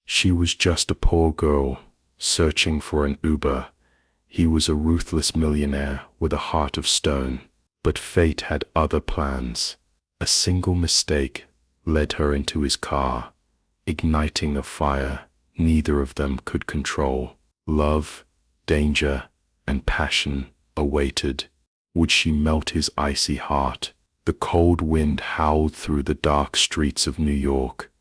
She was just a poor girl, searching for an Uber. He was a ruthless millionaire with a heart of stone. But fate had other plans. A single mistake led her into his car, igniting a fire neither of them could control. Love, danger, and passion awaited. Would she melt his icy heart? The cold wind howled through the dark streets of New York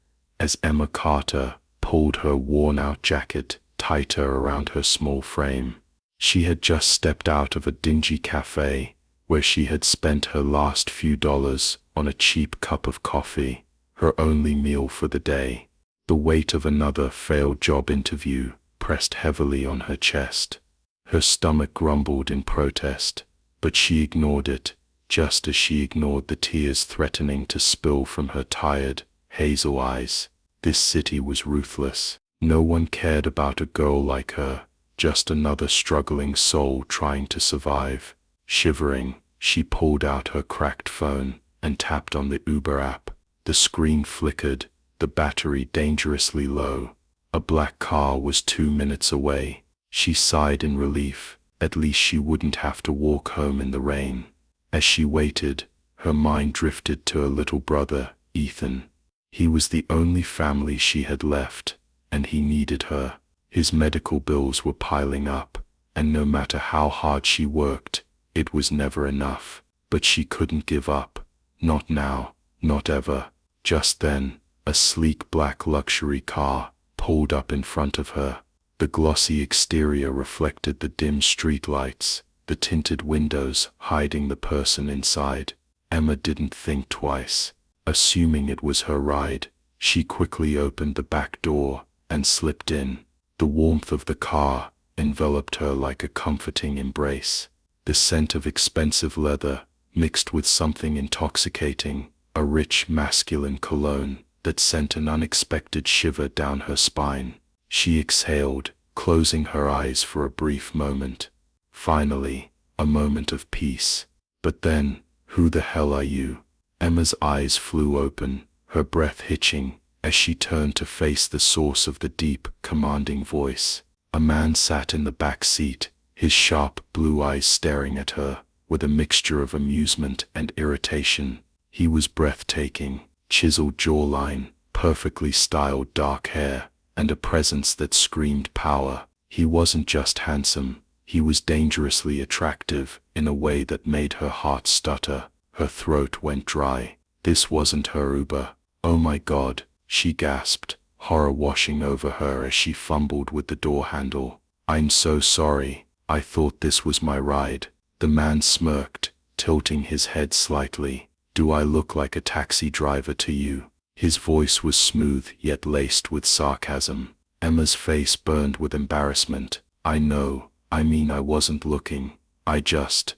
as Emma Carter pulled her worn-out jacket tighter around her small frame. She had just stepped out of a dingy cafe where she had spent her last few dollars on a cheap cup of coffee, her only meal for the day. The weight of another failed job interview pressed heavily on her chest. Her stomach grumbled in protest, but she ignored it, just as she ignored the tears threatening to spill from her tired, hazel eyes. This city was ruthless. No one cared about a girl like her, just another struggling soul trying to survive. Shivering, she pulled out her cracked phone and tapped on the Uber app. The screen flickered, the battery dangerously low. A black car was 2 minutes away. She sighed in relief. At least she wouldn't have to walk home in the rain. As she waited, her mind drifted to her little brother, Ethan. He was the only family she had left, and he needed her. His medical bills were piling up, and no matter how hard she worked, it was never enough. But she couldn't give up. Not now, not ever. Just then, a sleek black luxury car pulled up in front of her. The glossy exterior reflected the dim streetlights, the tinted windows hiding the person inside. Emma didn't think twice. Assuming it was her ride, she quickly opened the back door and slipped in. The warmth of the car enveloped her like a comforting embrace. The scent of expensive leather mixed with something intoxicating, a rich masculine cologne that sent an unexpected shiver down her spine. She exhaled, closing her eyes for a brief moment. Finally, a moment of peace. But then, who the hell are you? Emma's eyes flew open, her breath hitching, as she turned to face the source of the deep, commanding voice. A man sat in the back seat, his sharp blue eyes staring at her, with a mixture of amusement and irritation. He was breathtaking, chiseled jawline, perfectly styled dark hair, and a presence that screamed power. He wasn't just handsome, he was dangerously attractive in a way that made her heart stutter. Her throat went dry. This wasn't her Uber. Oh my God, she gasped, horror washing over her as she fumbled with the door handle. I'm so sorry, I thought this was my ride. The man smirked, tilting his head slightly. Do I look like a taxi driver to you? His voice was smooth yet laced with sarcasm. Emma's face burned with embarrassment. I know, I wasn't looking.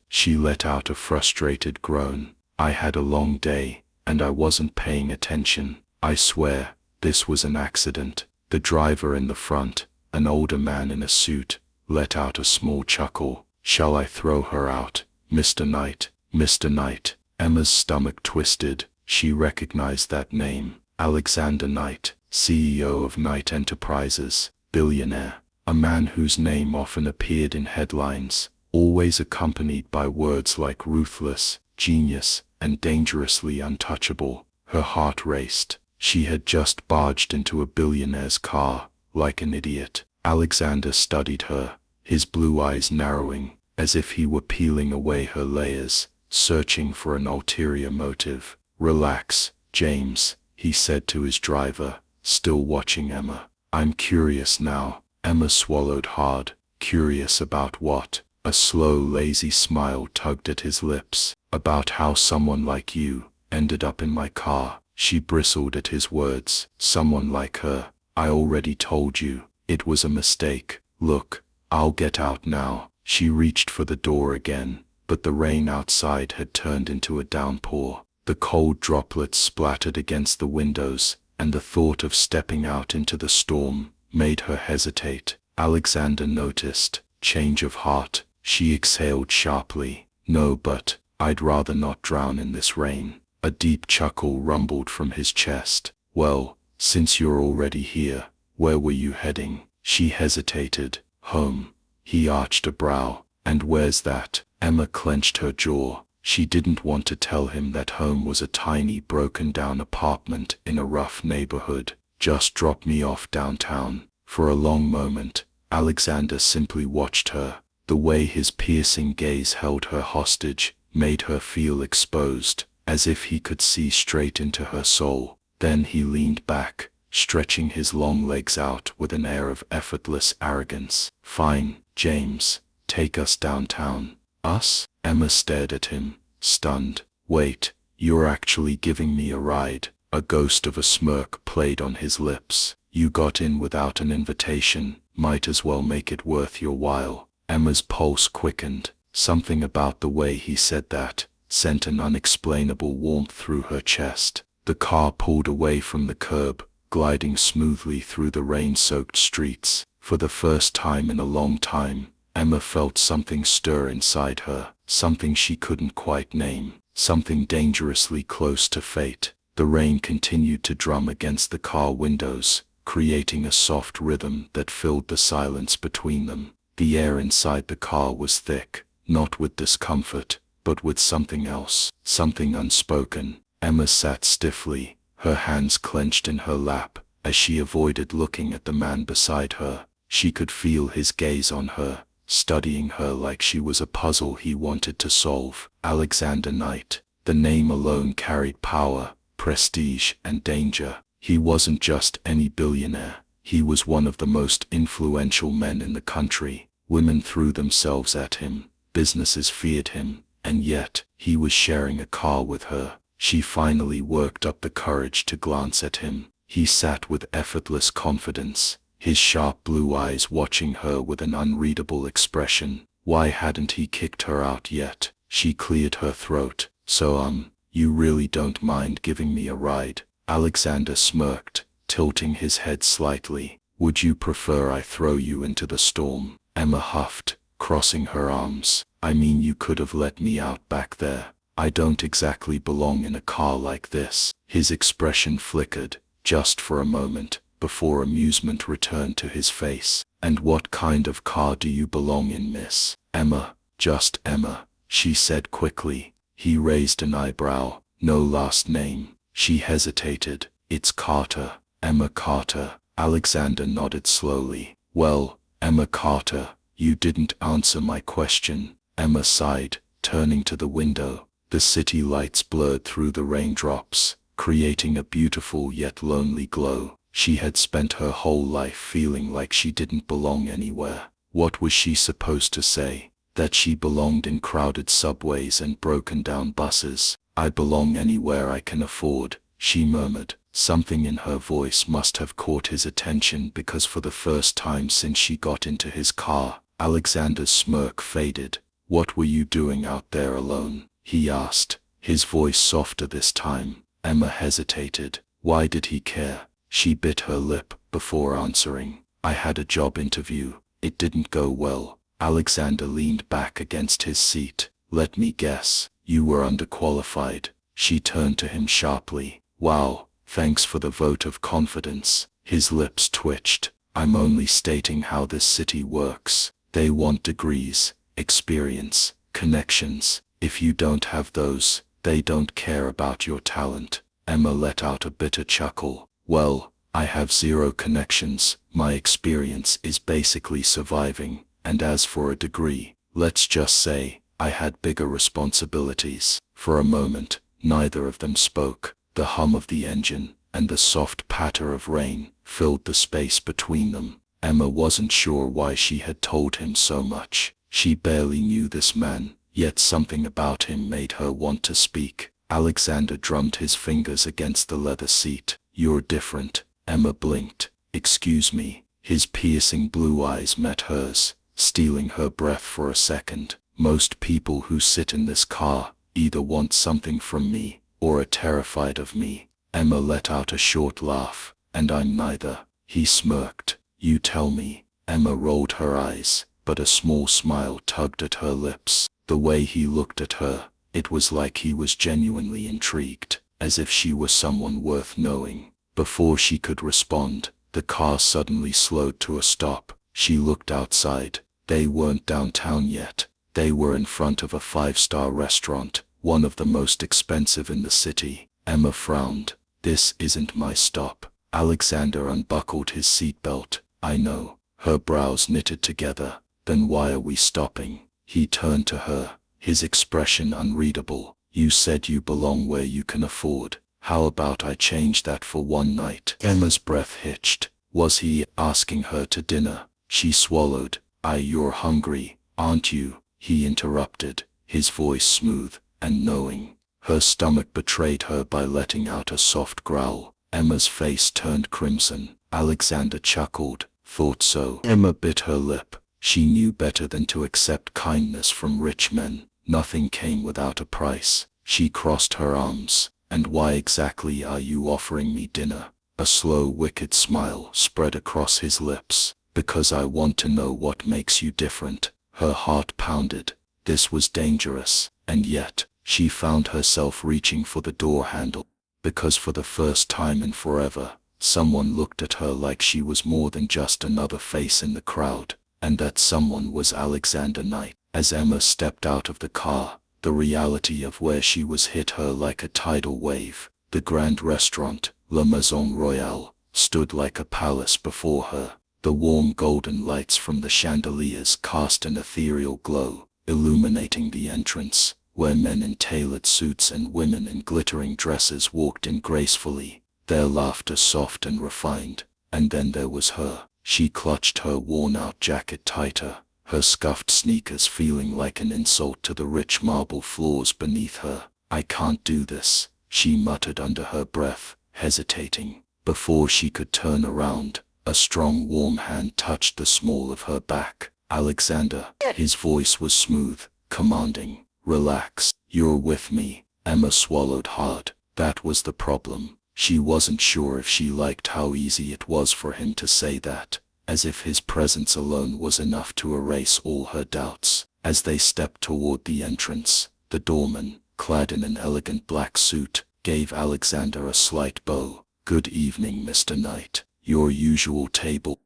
She let out a frustrated groan. I had a long day, and I wasn't paying attention. I swear, this was an accident. The driver in the front, an older man in a suit, let out a small chuckle. Shall I throw her out, Mr. Knight? Mr. Knight. Emma's stomach twisted. She recognized that name. Alexander Knight, CEO of Knight Enterprises, billionaire. A man whose name often appeared in headlines, always accompanied by words like ruthless, genius, and dangerously untouchable. Her heart raced. She had just barged into a billionaire's car, like an idiot. Alexander studied her, his blue eyes narrowing, as if he were peeling away her layers, searching for an ulterior motive. Relax, James, he said to his driver, still watching Emma. I'm curious now. Emma swallowed hard. Curious about what? A slow, lazy smile tugged at his lips. About how someone like you ended up in my car. She bristled at his words. Someone like her. I already told you. It was a mistake. Look, I'll get out now. She reached for the door again, but the rain outside had turned into a downpour. The cold droplets splattered against the windows, and the thought of stepping out into the storm made her hesitate. Alexander noticed. Change of heart. She exhaled sharply. No, but I'd rather not drown in this rain. A deep chuckle rumbled from his chest. Well, since you're already here, Where were you heading? She hesitated. Home. He arched a brow. And where's that? Emma clenched her jaw. She didn't want to tell him that home was a tiny broken-down apartment in a rough neighborhood. Just drop me off downtown. For a long moment, Alexander simply watched her. The way his piercing gaze held her hostage made her feel exposed, as if he could see straight into her soul. Then he leaned back, stretching his long legs out with an air of effortless arrogance. Fine, James, take us downtown. Us? Emma stared at him, stunned. Wait, you're actually giving me a ride? A ghost of a smirk played on his lips. You got in without an invitation, might as well make it worth your while. Emma's pulse quickened. Something about the way he said that sent an unexplainable warmth through her chest. The car pulled away from the curb, gliding smoothly through the rain-soaked streets. For the first time in a long time, Emma felt something stir inside her, something she couldn't quite name, something dangerously close to fate. The rain continued to drum against the car windows, creating a soft rhythm that filled the silence between them. The air inside the car was thick, not with discomfort, but with something else, something unspoken. Emma sat stiffly, her hands clenched in her lap, as she avoided looking at the man beside her. She could feel his gaze on her, studying her like she was a puzzle he wanted to solve. Alexander Knight. The name alone carried power, prestige, and danger. He wasn't just any billionaire. He was one of the most influential men in the country. Women threw themselves at him, businesses feared him, and yet, he was sharing a car with her. She finally worked up the courage to glance at him. He sat with effortless confidence, his sharp blue eyes watching her with an unreadable expression. Why hadn't he kicked her out yet? She cleared her throat. So you really don't mind giving me a ride? Alexander smirked, tilting his head slightly. Would you prefer I throw you into the storm? Emma huffed, crossing her arms. I mean, you could have let me out back there. I don't exactly belong in a car like this. His expression flickered, just for a moment, before amusement returned to his face. And what kind of car do you belong in, miss? Emma. Just Emma, she said quickly. He raised an eyebrow. No last name. She hesitated. It's Carter. Emma Carter. Alexander nodded slowly. Well, Emma Carter, you didn't answer my question. Emma sighed, turning to the window. The city lights blurred through the raindrops, creating a beautiful yet lonely glow. She had spent her whole life feeling like she didn't belong anywhere. What was she supposed to say? That she belonged in crowded subways and broken-down buses. I belong anywhere I can afford, she murmured. Something in her voice must have caught his attention, because for the first time since she got into his car, Alexander's smirk faded. What were you doing out there alone? He asked, his voice softer this time. Emma hesitated. Why did he care? She bit her lip before answering. I had a job interview. It didn't go well. Alexander leaned back against his seat. Let me guess, you were underqualified. She turned to him sharply. Wow, thanks for the vote of confidence. His lips twitched. I'm only stating how this city works. They want degrees, experience, connections. If you don't have those, they don't care about your talent. Emma let out a bitter chuckle. Well, I have 0 connections. My experience is basically surviving. And as for a degree, let's just say, I had bigger responsibilities. For a moment, neither of them spoke. The hum of the engine and the soft patter of rain filled the space between them. Emma wasn't sure why she had told him so much. She barely knew this man, yet something about him made her want to speak. Alexander drummed his fingers against the leather seat. You're different. Emma blinked. Excuse me. His piercing blue eyes met hers, stealing her breath for a second. Most people who sit in this car either want something from me or are terrified of me. Emma let out a short laugh. And I'm neither. He smirked. You tell me. Emma rolled her eyes, but a small smile tugged at her lips. The way he looked at her, it was like he was genuinely intrigued, as if she were someone worth knowing. Before she could respond, The car suddenly slowed to a stop. She looked outside. They weren't downtown yet. They were in front of a 5-star restaurant, one of the most expensive in the city. Emma frowned. This isn't my stop. Alexander unbuckled his seatbelt. I know. Her brows knitted together. Then why are we stopping? He turned to her, his expression unreadable. You said you belong where you can afford. How about I change that for one night? Emma's breath hitched. Was he asking her to dinner? She swallowed. You're hungry, aren't you? He interrupted, his voice smooth and knowing. Her stomach betrayed her by letting out a soft growl. Emma's face turned crimson. Alexander chuckled. Thought so. Emma bit her lip. She knew better than to accept kindness from rich men. Nothing came without a price. She crossed her arms. And why exactly are you offering me dinner? A slow, wicked smile spread across his lips. Because I want to know what makes you different. Her heart pounded. This was dangerous, and yet, she found herself reaching for the door handle. Because for the first time in forever, someone looked at her like she was more than just another face in the crowd, and that someone was Alexander Knight. As Emma stepped out of the car, the reality of where she was hit her like a tidal wave. The grand restaurant, La Maison Royale, stood like a palace before her. The warm golden lights from the chandeliers cast an ethereal glow, illuminating the entrance, where men in tailored suits and women in glittering dresses walked in gracefully, their laughter soft and refined. And then there was her. She clutched her worn-out jacket tighter, her scuffed sneakers feeling like an insult to the rich marble floors beneath her. I can't do this, she muttered under her breath, hesitating. Before she could turn around, a strong warm hand touched the small of her back. Alexander, his voice was smooth, commanding. Relax, you're with me. Emma swallowed hard. That was the problem. She wasn't sure if she liked how easy it was for him to say that, as if his presence alone was enough to erase all her doubts. As they stepped toward the entrance, the doorman, clad in an elegant black suit, gave Alexander a slight bow. Good evening, Mr. Knight. Your usual table.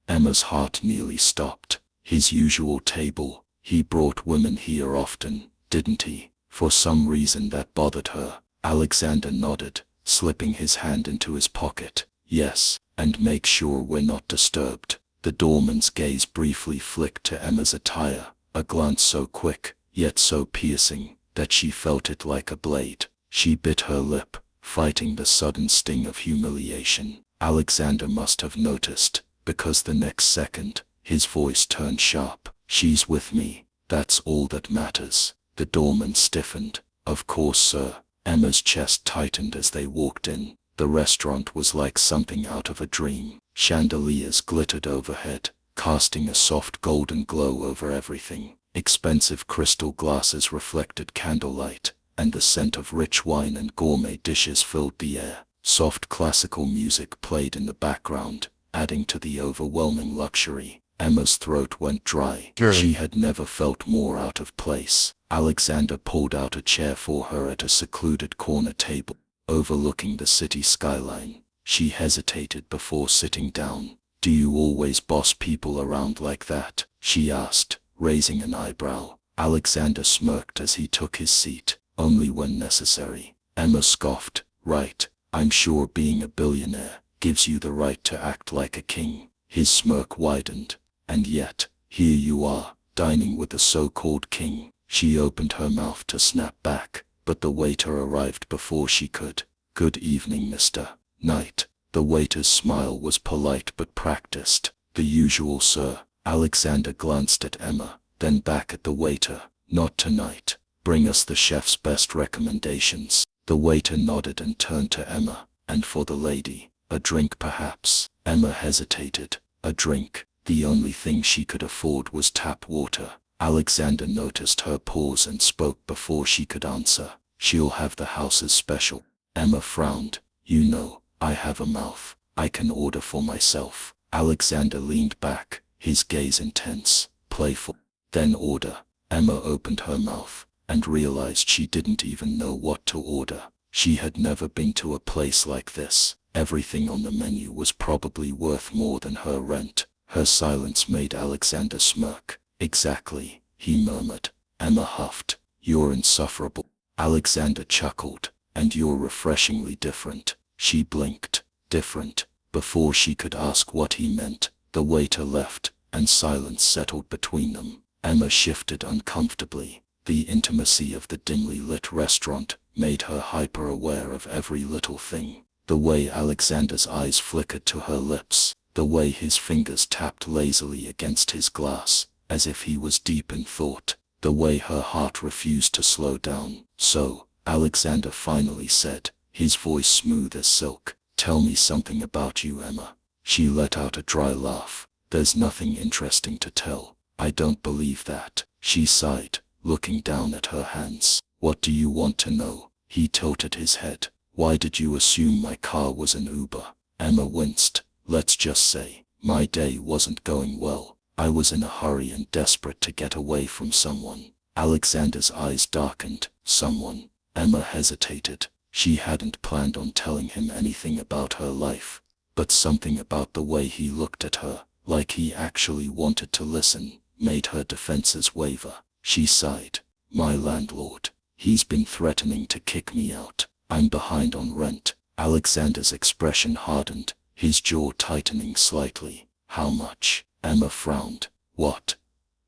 Emma's heart nearly stopped. His usual table. He brought women here often, didn't he? For some reason that bothered her. Alexander nodded, slipping his hand into his pocket. Yes, and make sure we're not disturbed. The doorman's gaze briefly flicked to Emma's attire, a glance so quick, yet so piercing, that she felt it like a blade. She bit her lip, fighting the sudden sting of humiliation. Alexander must have noticed, because the next second, his voice turned sharp. She's with me, that's all that matters. The doorman stiffened. Of course, sir. Emma's chest tightened as they walked in. The restaurant was like something out of a dream. Chandeliers glittered overhead, casting a soft golden glow over everything. Expensive crystal glasses reflected candlelight, and the scent of rich wine and gourmet dishes filled the air. Soft classical music played in the background, adding to the overwhelming luxury. Emma's throat went dry. She had never felt more out of place. Alexander pulled out a chair for her at a secluded corner table, overlooking the city skyline. She hesitated before sitting down. Do you always boss people around like that? She asked, raising an eyebrow. Alexander smirked as he took his seat. Only when necessary. Emma scoffed. Right. I'm sure being a billionaire gives you the right to act like a king. His smirk widened. And yet, here you are, dining with the so-called king. She opened her mouth to snap back, but the waiter arrived before she could. Good evening, Mr. Knight. The waiter's smile was polite but practiced. The usual, sir. Alexander glanced at Emma, then back at the waiter. Not tonight. Bring us the chef's best recommendations. The waiter nodded and turned to Emma. And for the lady, a drink perhaps. Emma hesitated. A drink. The only thing she could afford was tap water. Alexander noticed her pause and spoke before she could answer. She'll have the house's special. Emma frowned. You know, I have a mouth. I can order for myself. Alexander leaned back, his gaze intense, playful. Then order. Emma opened her mouth, and realized she didn't even know what to order. She had never been to a place like this. Everything on the menu was probably worth more than her rent. Her silence made Alexander smirk. "Exactly," he murmured. Emma huffed. "You're insufferable." Alexander chuckled. "And you're refreshingly different." She blinked. "Different?" Before she could ask what he meant, the waiter left, and silence settled between them. Emma shifted uncomfortably. The intimacy of the dimly lit restaurant made her hyper-aware of every little thing. The way Alexander's eyes flickered to her lips, the way his fingers tapped lazily against his glass, as if he was deep in thought, the way her heart refused to slow down. "So," Alexander finally said, his voice smooth as silk, "tell me something about you, Emma." She let out a dry laugh. "There's nothing interesting to tell." "I don't believe that," she sighed, looking down at her hands. "What do you want to know?" He tilted his head. "Why did you assume my car was an Uber?" Emma winced. "Let's just say, my day wasn't going well. I was in a hurry and desperate to get away from someone." Alexander's eyes darkened. "Someone?" Emma hesitated. She hadn't planned on telling him anything about her life, but something about the way he looked at her, like he actually wanted to listen, made her defenses waver. She sighed. "My landlord. He's been threatening to kick me out. I'm behind on rent." Alexander's expression hardened, his jaw tightening slightly. "How much?" Emma frowned. "What?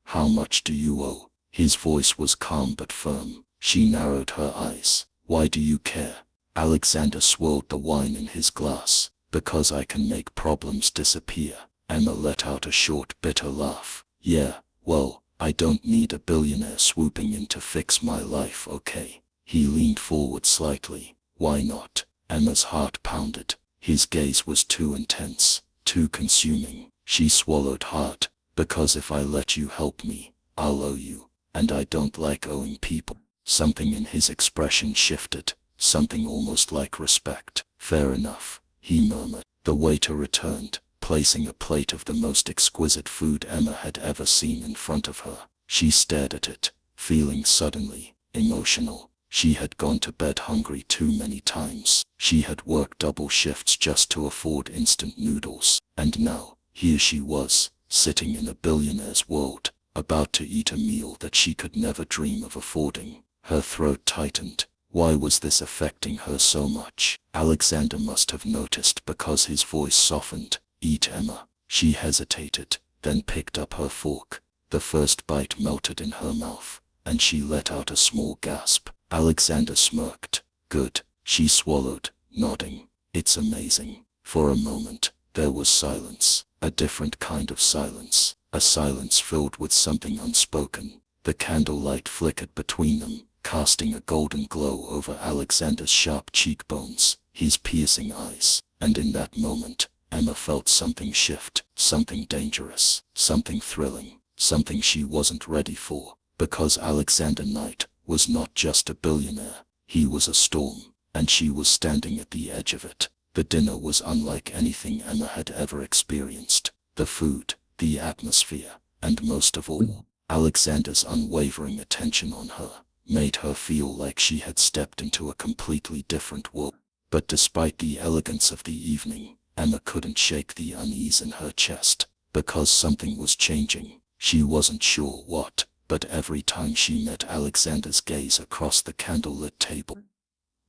How much do you owe?" His voice was calm but firm. She narrowed her eyes. "Why do you care?" Alexander swirled the wine in his glass. "Because I can make problems disappear." Emma let out a short, bitter laugh. "Yeah, well, I don't need a billionaire swooping in to fix my life, okay?" He leaned forward slightly. "Why not?" Emma's heart pounded. His gaze was too intense, too consuming. She swallowed hard. "Because if I let you help me, I'll owe you. And I don't like owing people." Something in his expression shifted, something almost like respect. "Fair enough," he murmured. The waiter returned, placing a plate of the most exquisite food Emma had ever seen in front of her. She stared at it, feeling suddenly emotional. She had gone to bed hungry too many times. She had worked double shifts just to afford instant noodles. And now, here she was, sitting in a billionaire's world, about to eat a meal that she could never dream of affording. Her throat tightened. Why was this affecting her so much? Alexander must have noticed because his voice softened. "Eat, Emma." She hesitated, then picked up her fork. The first bite melted in her mouth, and she let out a small gasp. Alexander smirked. "Good." She swallowed, nodding. "It's amazing." For a moment, there was silence, a different kind of silence, a silence filled with something unspoken. The candlelight flickered between them, casting a golden glow over Alexander's sharp cheekbones, his piercing eyes, and in that moment, Emma felt something shift, something dangerous, something thrilling, something she wasn't ready for, because Alexander Knight was not just a billionaire, he was a storm, and she was standing at the edge of it. The dinner was unlike anything Emma had ever experienced. The food, the atmosphere, and most of all, Alexander's unwavering attention on her, made her feel like she had stepped into a completely different world. But despite the elegance of the evening, Emma couldn't shake the unease in her chest, because something was changing. She wasn't sure what, but every time she met Alexander's gaze across the candlelit table,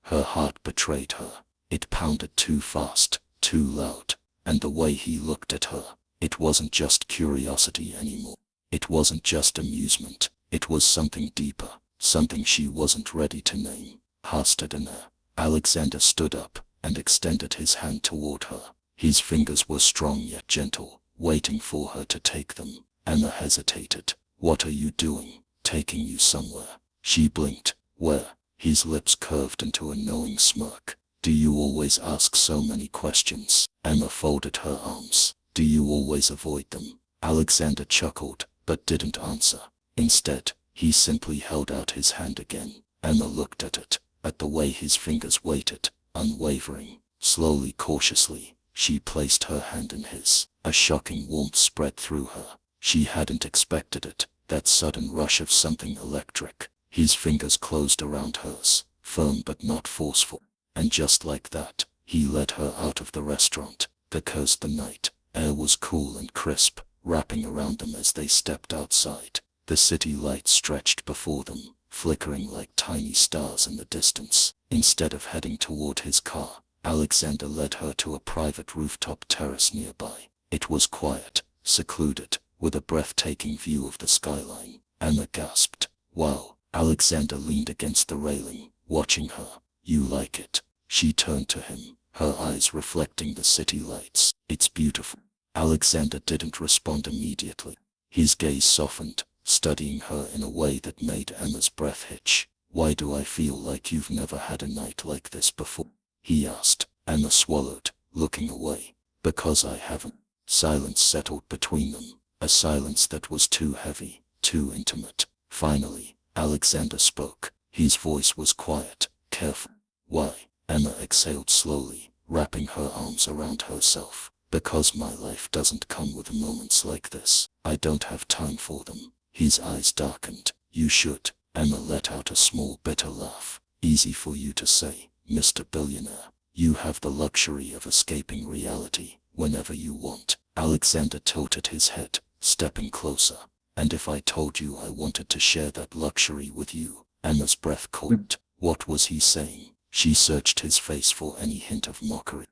her heart betrayed her. It pounded too fast, too loud, and the way he looked at her, it wasn't just curiosity anymore. It wasn't just amusement, it was something deeper, something she wasn't ready to name. "Hastadana." Alexander stood up and extended his hand toward her. His fingers were strong yet gentle, waiting for her to take them. Emma hesitated. "What are you doing?" "Taking you somewhere." She blinked. "Where?" His lips curved into a knowing smirk. "Do you always ask so many questions?" Emma folded her arms. "Do you always avoid them?" Alexander chuckled, but didn't answer. Instead, he simply held out his hand again. Emma looked at it, at the way his fingers waited, unwavering. Slowly, cautiously, she placed her hand in his. A shocking warmth spread through her. She hadn't expected it, that sudden rush of something electric. His fingers closed around hers, firm but not forceful. And just like that, He led her out of the restaurant. Because the night air was cool and crisp, wrapping around them as they stepped outside. The city lights stretched before them, flickering like tiny stars in the distance. Instead of heading toward his car, Alexander led her to a private rooftop terrace nearby. It was quiet, secluded, with a breathtaking view of the skyline. Emma gasped. Wow. Alexander leaned against the railing, watching her. You like it? She turned to him, her eyes reflecting the city lights. It's beautiful. Alexander didn't respond immediately. His gaze softened, studying her in a way that made Emma's breath hitch. Why do I feel like you've never had a night like this before? He asked. Emma swallowed, looking away. Because I haven't. Silence settled between them, a silence that was too heavy, too intimate. Finally, Alexander spoke. His voice was quiet, careful. Why? Emma exhaled slowly, wrapping her arms around herself. Because my life doesn't come with moments like this. I don't have time for them. His eyes darkened. You should. Emma let out a small bitter laugh. Easy for you to say, Mr. Billionaire. You have the luxury of escaping reality whenever you want. Alexander tilted his head, stepping closer. And if I told you I wanted to share that luxury with you? Emma's breath caught. What was he saying? She searched his face for any hint of mockery,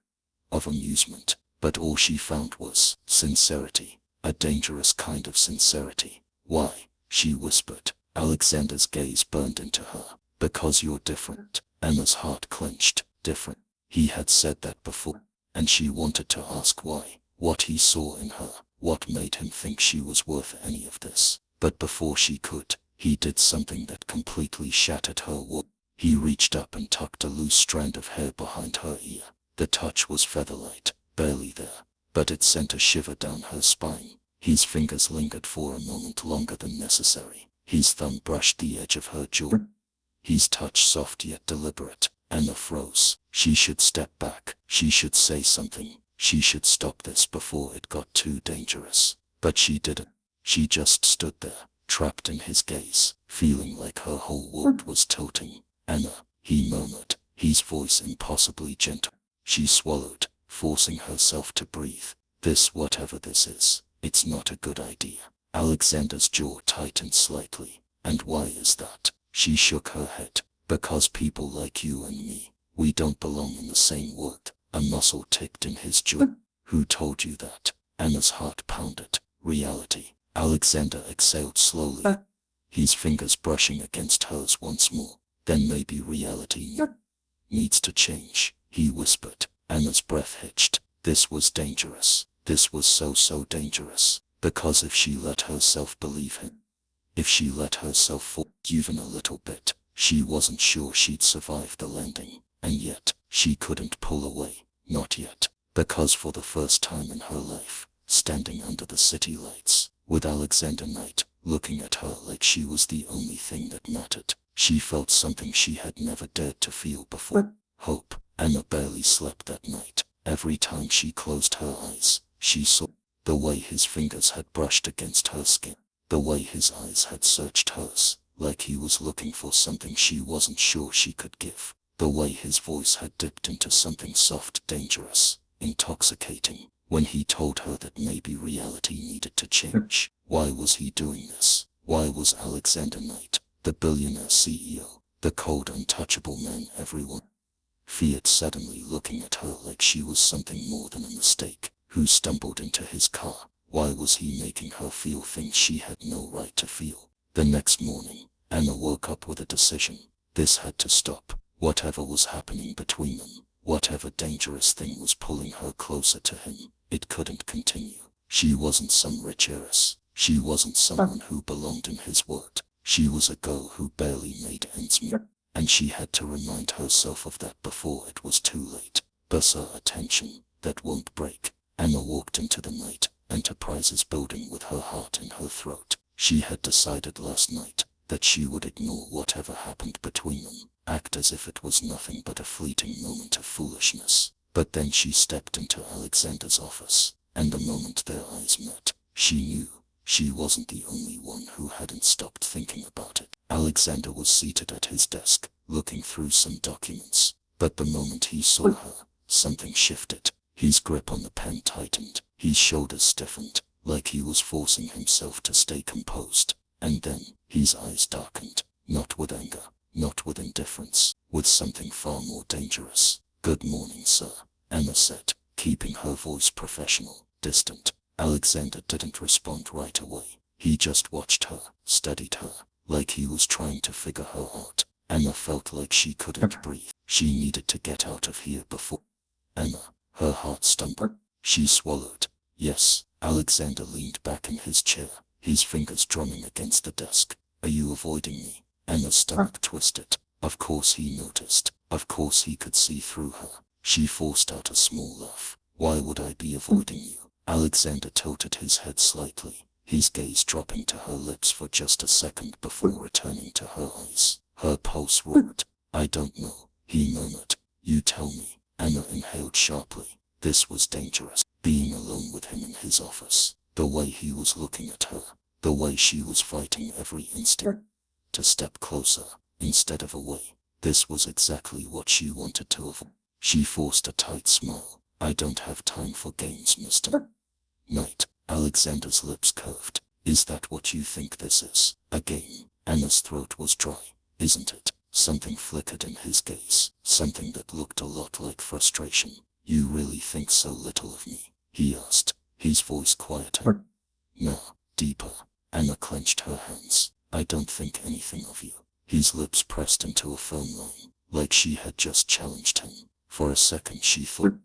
of amusement, but all she found was sincerity, a dangerous kind of sincerity. Why? She whispered. Alexander's gaze burned into her. Because you're different. Emma's heart clenched. Different. He had said that before, and she wanted to ask why, what he saw in her, what made him think she was worth any of this. But before she could, he did something that completely shattered her world. He reached up and tucked a loose strand of hair behind her ear. The touch was featherlight, barely there, but it sent a shiver down her spine. His fingers lingered for a moment longer than necessary. His thumb brushed the edge of her jaw. His touch soft yet deliberate. Emma froze. She should step back. She should say something. She should stop this before it got too dangerous. But she didn't. She just stood there, trapped in his gaze, feeling like her whole world was tilting. Emma, he murmured, his voice impossibly gentle. She swallowed, forcing herself to breathe. This, whatever this is, it's not a good idea. Alexander's jaw tightened slightly. And why is that? She shook her head. Because people like you and me, we don't belong in the same world. A muscle ticked in his jaw. Who told you that? Emma's heart pounded. Reality. Alexander exhaled slowly, his fingers brushing against hers once more. Then maybe reality needs to change, he whispered. Emma's breath hitched. This was dangerous. This was so dangerous. Because if she let herself believe him, if she let herself fall even a little bit, she wasn't sure she'd survive the landing. And yet, she couldn't pull away. Not yet. Because for the first time in her life, standing under the city lights, with Alexander Knight looking at her like she was the only thing that mattered, she felt something she had never dared to feel before. Hope. Emma barely slept that night. Every time she closed her eyes, she saw the way his fingers had brushed against her skin, the way his eyes had searched hers, like he was looking for something she wasn't sure she could give, the way his voice had dipped into something soft, dangerous, intoxicating, when he told her that maybe reality needed to change. Why was he doing this? Why was Alexander Knight, the billionaire CEO, the cold, untouchable man everyone feared, suddenly looking at her like she was something more than a mistake? Who stumbled into his car? Why was he making her feel things she had no right to feel? The next morning, Emma woke up with a decision. This had to stop. Whatever was happening between them, whatever dangerous thing was pulling her closer to him, it couldn't continue. She wasn't some rich heiress. She wasn't someone who belonged in his world. She was a girl who barely made ends meet. And she had to remind herself of that before it was too late. Bursa attention, that won't break. Emma walked into the night Enterprises building with her heart in her throat. She had decided last night that she would ignore whatever happened between them, act as if it was nothing but a fleeting moment of foolishness. But then she stepped into Alexander's office, and the moment their eyes met, she knew she wasn't the only one who hadn't stopped thinking about it. Alexander was seated at his desk, looking through some documents, but the moment he saw her, something shifted. His grip on the pen tightened. His shoulders stiffened, like he was forcing himself to stay composed. And then, his eyes darkened. Not with anger, not with indifference, with something far more dangerous. "Good morning, sir," Emma said, keeping her voice professional, distant. Alexander didn't respond right away. He just watched her, studied her, like he was trying to figure her out. Emma felt like she couldn't breathe. She needed to get out of here before. Emma, her heart stumbled. She swallowed. "Yes." Alexander leaned back in his chair, his fingers drumming against the desk. "Are you avoiding me?" Emma's stomach twisted. Of course he noticed. Of course he could see through her. She forced out a small laugh. "Why would I be avoiding you?" Alexander tilted his head slightly, his gaze dropping to her lips for just a second before returning to her eyes. Her pulse roared. "I don't know," he murmured. "You tell me." Emma inhaled sharply. This was dangerous. Being alone with him in his office. The way he was looking at her. The way she was fighting every instinct to step closer, instead of away. This was exactly what she wanted to avoid. She forced a tight smile. "I don't have time for games, Mr. Knight." Alexander's lips curved. "Is that what you think this is? A game?" Emma's throat was dry. "Isn't it?" Something flickered in his gaze. Something that looked a lot like frustration. "You really think so little of me?" he asked, his voice quieter. "No." Deeper. Emma clenched her hands. "I don't think anything of you." His lips pressed into a firm line, like she had just challenged him. For a second she thought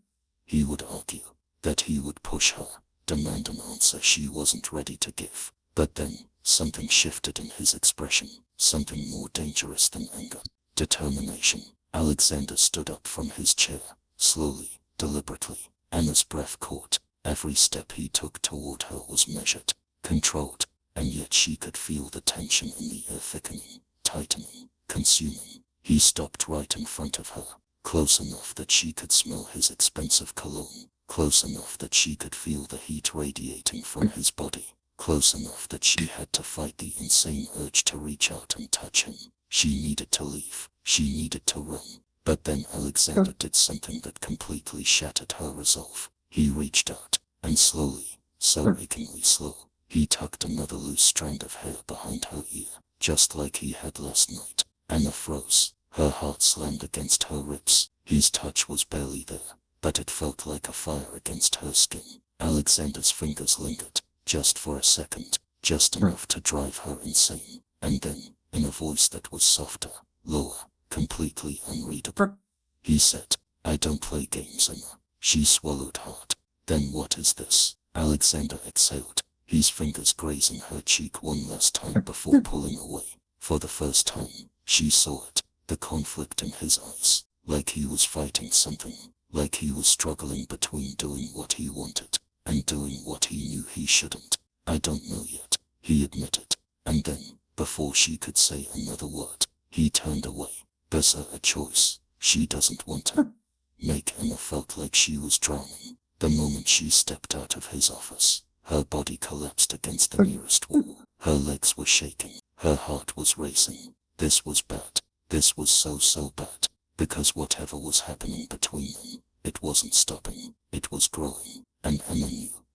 he would argue, that he would push her, demand an answer she wasn't ready to give. But then, something shifted in his expression, something more dangerous than anger. Determination. Alexander stood up from his chair, slowly, deliberately. Emma's breath caught. Every step he took toward her was measured, controlled, and yet she could feel the tension in the air thickening, tightening, consuming. He stopped right in front of her, close enough that she could smell his expensive cologne, close enough that she could feel the heat radiating from his body, close enough that she had to fight the insane urge to reach out and touch him. She needed to leave. She needed to run. But then Alexander did something that completely shattered her resolve. He reached out, and slowly, so achingly slow, he tucked another loose strand of hair behind her ear, just like he had last night. Emma froze. Her heart slammed against her ribs. His touch was barely there, but it felt like a fire against her skin. Alexander's fingers lingered, just for a second, just enough to drive her insane. And then, in a voice that was softer, lower, completely unreadable, he said, "I don't play games, Emma." She swallowed hard. "Then what is this?" Alexander exhaled, his fingers grazing her cheek one last time before pulling away. For the first time, she saw it, the conflict in his eyes, like he was fighting something, like he was struggling between doing what he wanted, and doing what he knew he shouldn't. "I don't know yet," he admitted. And then, before she could say another word, he turned away. "There's a choice. She doesn't want to make." Emma felt like she was drowning. The moment she stepped out of his office, her body collapsed against the nearest wall. Her legs were shaking. Her heart was racing. This was bad. This was so bad. Because whatever was happening between them, it wasn't stopping. It was growing. And Emma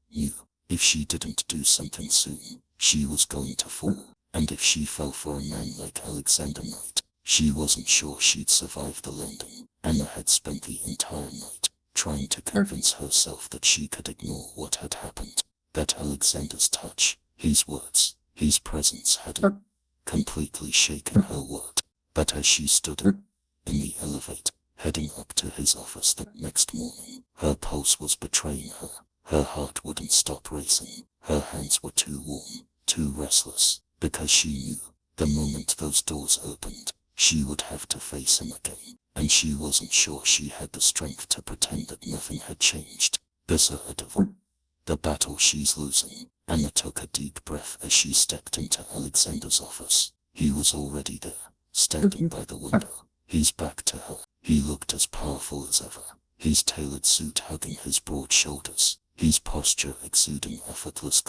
knew. If she didn't do something soon, she was going to fall. And if she fell for a man like Alexander Knight, she wasn't sure she'd survive the landing. Emma had spent the entire night trying to convince herself that she could ignore what had happened, that Alexander's touch, his words, his presence hadn't completely shaken her world. But as she stood in the elevator, heading up to his office the next morning, her pulse was betraying her. Her heart wouldn't stop racing. Her hands were too warm, too restless, because she knew, the moment those doors opened, she would have to face him again. And she wasn't sure she had the strength to pretend that nothing had changed. The battle she's losing. Anna took a deep breath as she stepped into Alexander's office. He was already there, standing by the window, his back to her. He looked as powerful as ever, his tailored suit hugging his broad shoulders, his posture exuding effortless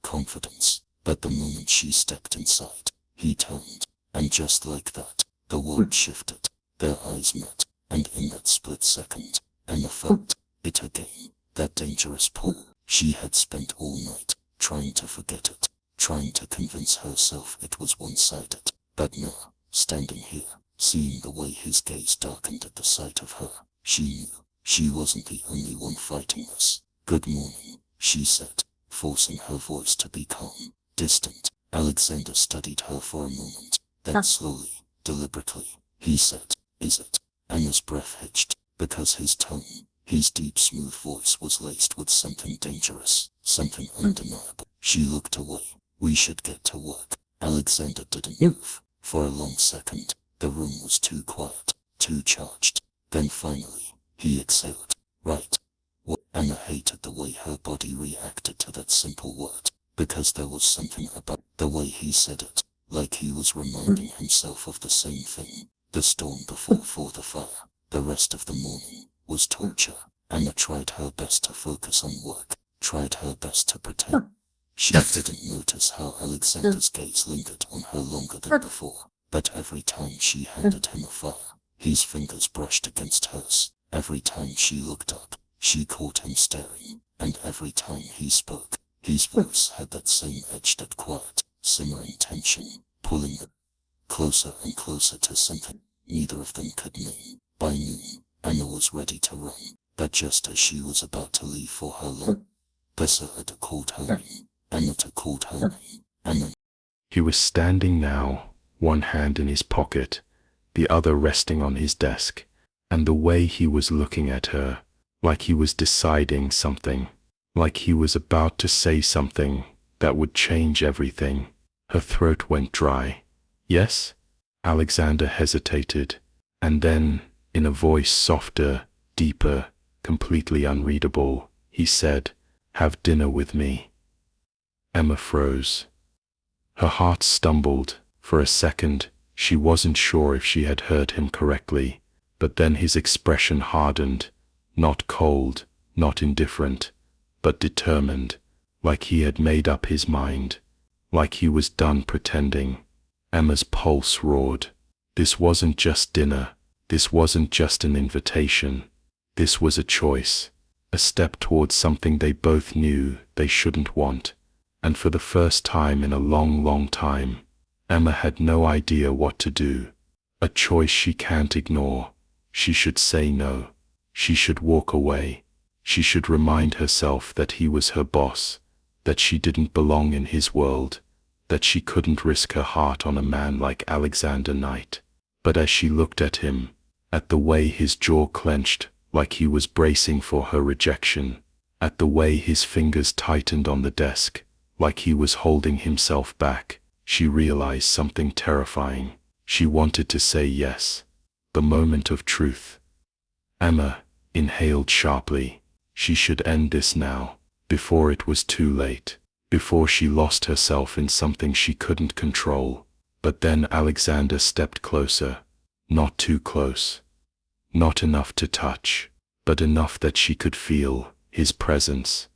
confidence. But the moment she stepped inside, he turned, and just like that, the world shifted. Their eyes met, and in that split second, Emma felt it again, that dangerous pull. She had spent all night trying to forget it, trying to convince herself it was one-sided. But now, standing here, seeing the way his gaze darkened at the sight of her, she knew she wasn't the only one fighting this. "Good morning," she said, forcing her voice to be calm, distant. Alexander studied her for a moment, then slowly, deliberately, he said, "Is it?" Emma's breath hitched, because his tone, his deep smooth voice was laced with something dangerous, something undeniable. She looked away. "We should get to work." Alexander didn't move. For a long second, the room was too quiet, too charged. Then finally, he exhaled. "Right." What? Anna hated the way her body reacted to that simple word, because there was something about the way he said it, like he was reminding himself of the same thing. The storm before the fire. The rest of the morning was torture. Anna tried her best to focus on work, tried her best to pretend. She didn't notice how Alexander's gaze lingered on her longer than before, but every time she handed him a file, his fingers brushed against hers. Every time she looked up, she caught him staring, and every time he spoke, his voice had that same edge, that quiet, simmering tension, pulling them closer and closer to something neither of them could name. By noon, Anna was ready to run, but just as she was about to leave for her long, Besser called her name. Anna called her name. Anna. He was standing now, one hand in his pocket, the other resting on his desk, and the way he was looking at her, like he was deciding something, like he was about to say something that would change everything. Her throat went dry. "Yes?" Alexander hesitated, and then, in a voice softer, deeper, completely unreadable, he said, "Have dinner with me." Emma froze. Her heart stumbled. For a second, she wasn't sure if she had heard him correctly, but then his expression hardened, not cold, not indifferent, but determined, like he had made up his mind, like he was done pretending. Emma's pulse roared. This wasn't just dinner. This wasn't just an invitation. This was a choice, a step towards something they both knew they shouldn't want. And for the first time in a long, long time, Emma had no idea what to do. A choice she can't ignore. She should say no. She should walk away. She should remind herself that he was her boss, that she didn't belong in his world, that she couldn't risk her heart on a man like Alexander Knight. But as she looked at him, at the way his jaw clenched like he was bracing for her rejection, at the way his fingers tightened on the desk, like he was holding himself back, she realized something terrifying. She wanted to say yes. The moment of truth. Emma inhaled sharply. She should end this now, before it was too late, before she lost herself in something she couldn't control. But then Alexander stepped closer, not too close, not enough to touch, but enough that she could feel his presence,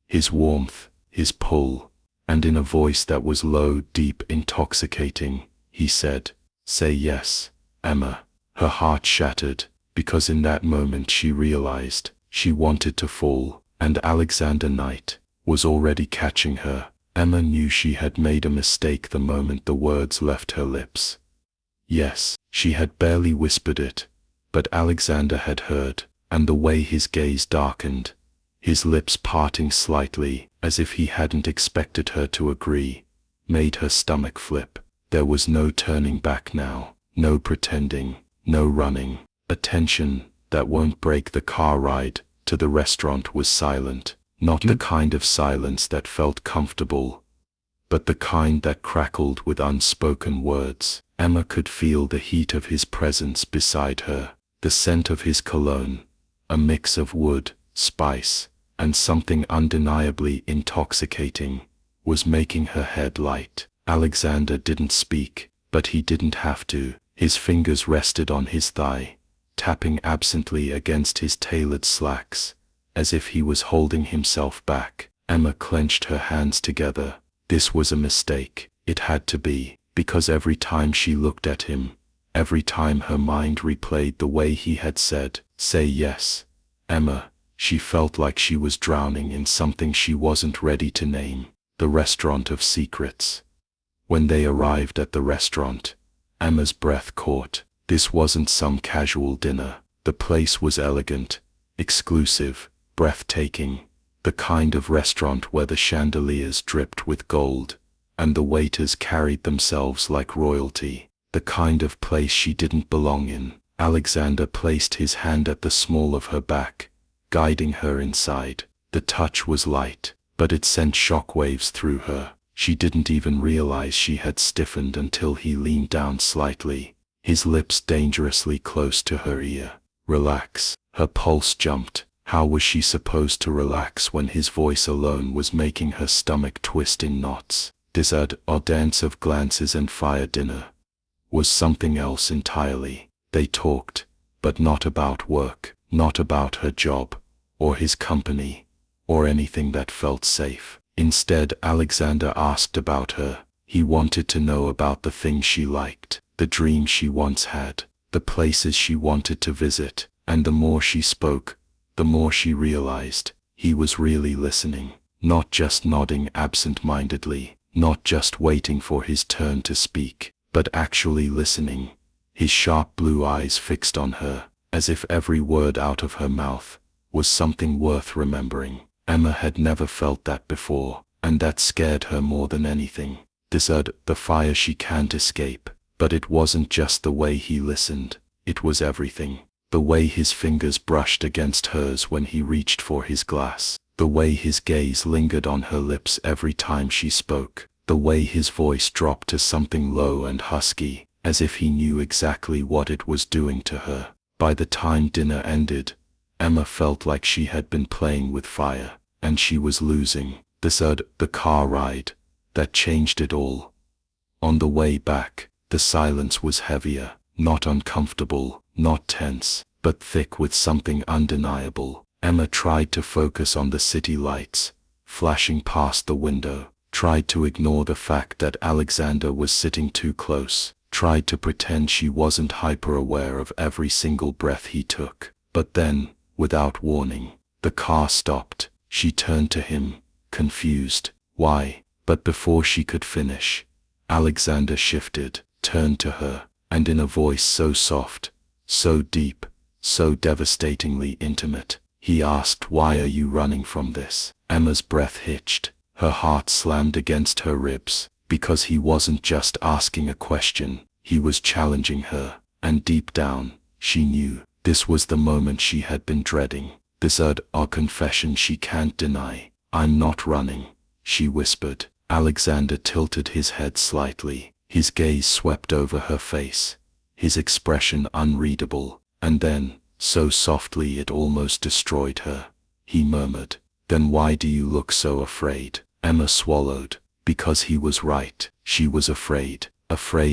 his warmth, his pull, and in a voice that was low, deep, intoxicating, he said, "Say yes, Emma." Her heart shattered, because in that moment she realized she wanted to fall, and Alexander Knight was already catching her. Emma knew she had made a mistake the moment the words left her lips. Yes, she had barely whispered it, but Alexander had heard, and the way his gaze darkened, his lips parting slightly as if he hadn't expected her to agree, made her stomach flip. There was no turning back now, no pretending, no running. A tension that won't break the car ride to the restaurant was silent, not the kind of silence that felt comfortable, but the kind that crackled with unspoken words. Emma could feel the heat of his presence beside her, the scent of his cologne, a mix of wood, spice, and something undeniably intoxicating, was making her head light. Alexander didn't speak, but he didn't have to. His fingers rested on his thigh, tapping absently against his tailored slacks, as if he was holding himself back. Emma clenched her hands together. This was a mistake. It had to be, because every time she looked at him, every time her mind replayed the way he had said, "Say yes," Emma, she felt like she was drowning in something she wasn't ready to name, the restaurant of secrets. When they arrived at the restaurant, Emma's breath caught. This wasn't some casual dinner. The place was elegant, exclusive, breathtaking, the kind of restaurant where the chandeliers dripped with gold, and the waiters carried themselves like royalty, the kind of place she didn't belong in. Alexander placed his hand at the small of her back, guiding her inside. The touch was light, but it sent shockwaves through her. She didn't even realize she had stiffened until he leaned down slightly, his lips dangerously close to her ear. Relax. Her pulse jumped. How was she supposed to relax when his voice alone was making her stomach twist in knots? This odd dance of glances and fire dinner was something else entirely. They talked, but not about work, not about her job, or his company, or anything that felt safe. Instead, Alexander asked about her. He wanted to know about the things she liked, the dreams she once had, the places she wanted to visit, and the more she spoke, the more she realized he was really listening, not just nodding absent-mindedly, not just waiting for his turn to speak, but actually listening, his sharp blue eyes fixed on her, as if every word out of her mouth was something worth remembering. Emma had never felt that before, and that scared her more than anything. The fire she can't escape. But it wasn't just the way he listened, it was everything. The way his fingers brushed against hers when he reached for his glass, the way his gaze lingered on her lips every time she spoke, the way his voice dropped to something low and husky, as if he knew exactly what it was doing to her. By the time dinner ended, Emma felt like she had been playing with fire, and she was losing. The car ride, that changed it all. On the way back, the silence was heavier, not uncomfortable, not tense, but thick with something undeniable. Emma tried to focus on the city lights, flashing past the window, tried to ignore the fact that Alexander was sitting too close, tried to pretend she wasn't hyper-aware of every single breath he took. But then, without warning, the car stopped. She turned to him, confused. Why? But before she could finish, Alexander shifted, turned to her, and in a voice so soft, so deep, so devastatingly intimate, he asked, "Why are you running from this?" Emma's breath hitched, her heart slammed against her ribs, because he wasn't just asking a question, he was challenging her, and deep down, she knew this was the moment she had been dreading. This our confession she can't deny. "I'm not running," she whispered. Alexander tilted his head slightly, his gaze swept over her face, his expression unreadable, and then, so softly it almost destroyed her, he murmured, "Then why do you look so afraid?" Emma swallowed, because he was right. She was afraid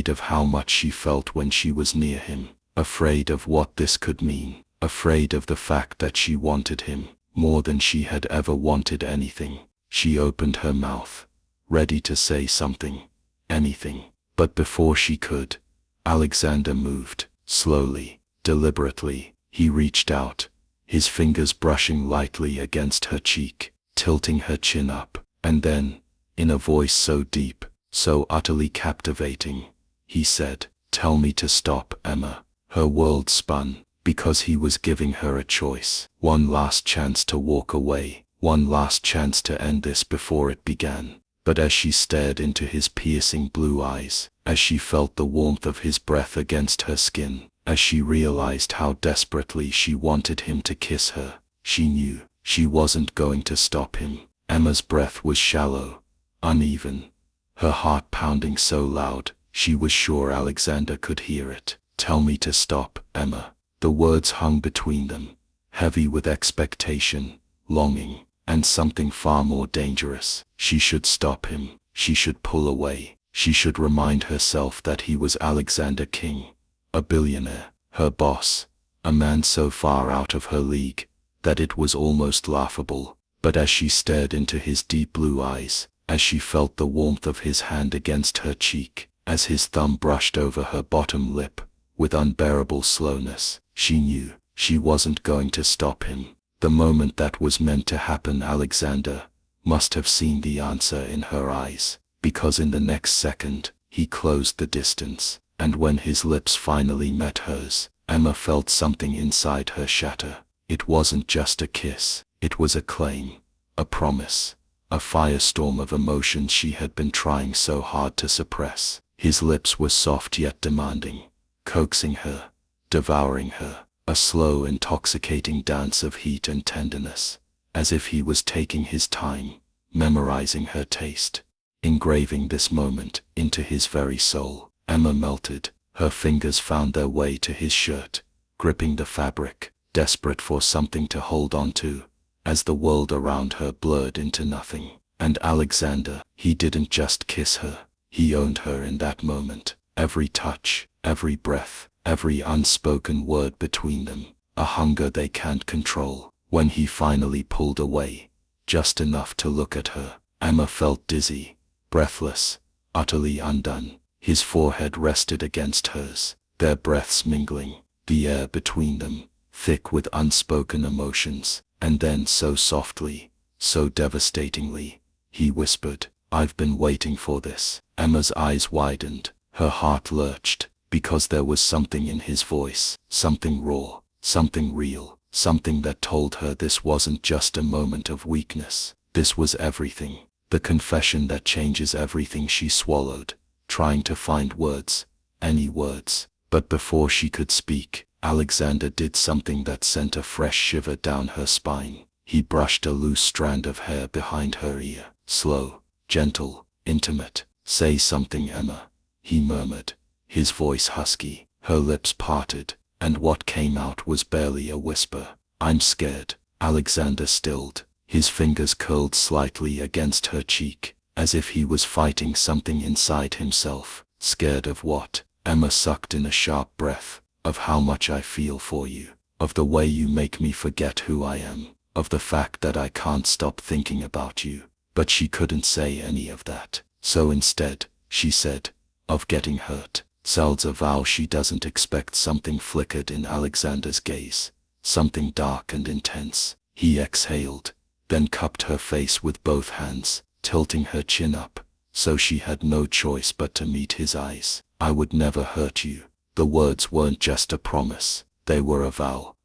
of how much she felt when she was near him, afraid of what this could mean, afraid of the fact that she wanted him more than she had ever wanted anything. She opened her mouth, ready to say something, anything, but before she could, Alexander moved, slowly, deliberately. He reached out, his fingers brushing lightly against her cheek, tilting her chin up, and then, in a voice so deep, so utterly captivating, he said, "Tell me to stop, Emma." Her world spun, because he was giving her a choice, one last chance to walk away, one last chance to end this before it began. But as she stared into his piercing blue eyes, as she felt the warmth of his breath against her skin, as she realized how desperately she wanted him to kiss her, she knew she wasn't going to stop him. Emma's breath was shallow, uneven, her heart pounding so loud, she was sure Alexander could hear it. "Tell me to stop, Emma." The words hung between them, heavy with expectation, longing, and something far more dangerous. She should stop him, she should pull away, she should remind herself that he was Alexander King, a billionaire, her boss, a man so far out of her league that it was almost laughable. But as she stared into his deep blue eyes, as she felt the warmth of his hand against her cheek, as his thumb brushed over her bottom lip with unbearable slowness, she knew she wasn't going to stop him. The moment that was meant to happen, Alexander must have seen the answer in her eyes, because in the next second, he closed the distance, and when his lips finally met hers, Emma felt something inside her shatter. It wasn't just a kiss, it was a claim, a promise, a firestorm of emotions she had been trying so hard to suppress. His lips were soft yet demanding, coaxing her, devouring her, a slow, intoxicating dance of heat and tenderness, as if he was taking his time, memorizing her taste, engraving this moment into his very soul. Emma melted, her fingers found their way to his shirt, gripping the fabric, desperate for something to hold on to, as the world around her blurred into nothing. And Alexander, he didn't just kiss her, he owned her in that moment. Every touch, every breath, every unspoken word between them, a hunger they can't control. When he finally pulled away, just enough to look at her, Emma felt dizzy, breathless, utterly undone. His forehead rested against hers, their breaths mingling, the air between them, thick with unspoken emotions. And then so softly, so devastatingly, he whispered, "I've been waiting for this." Emma's eyes widened, her heart lurched, because there was something in his voice, something raw, something real, something that told her this wasn't just a moment of weakness. This was everything, the confession that changes everything. She swallowed, trying to find words, any words. But before she could speak, Alexander did something that sent a fresh shiver down her spine. He brushed a loose strand of hair behind her ear. Slow, gentle, intimate. "Say something, Emma," he murmured, his voice husky. Her lips parted, and what came out was barely a whisper. "I'm scared." Alexander stilled, his fingers curled slightly against her cheek, as if he was fighting something inside himself. "Scared of what?" Emma sucked in a sharp breath. "Of how much I feel for you, of the way you make me forget who I am, of the fact that I can't stop thinking about you." But she couldn't say any of that. So instead, she said, "Of getting hurt." Sounds a vow she doesn't expect. Something flickered in Alexander's gaze, something dark and intense. He exhaled, then cupped her face with both hands, tilting her chin up, so she had no choice but to meet his eyes. "I would never hurt you." The words weren't just a promise, they were a vow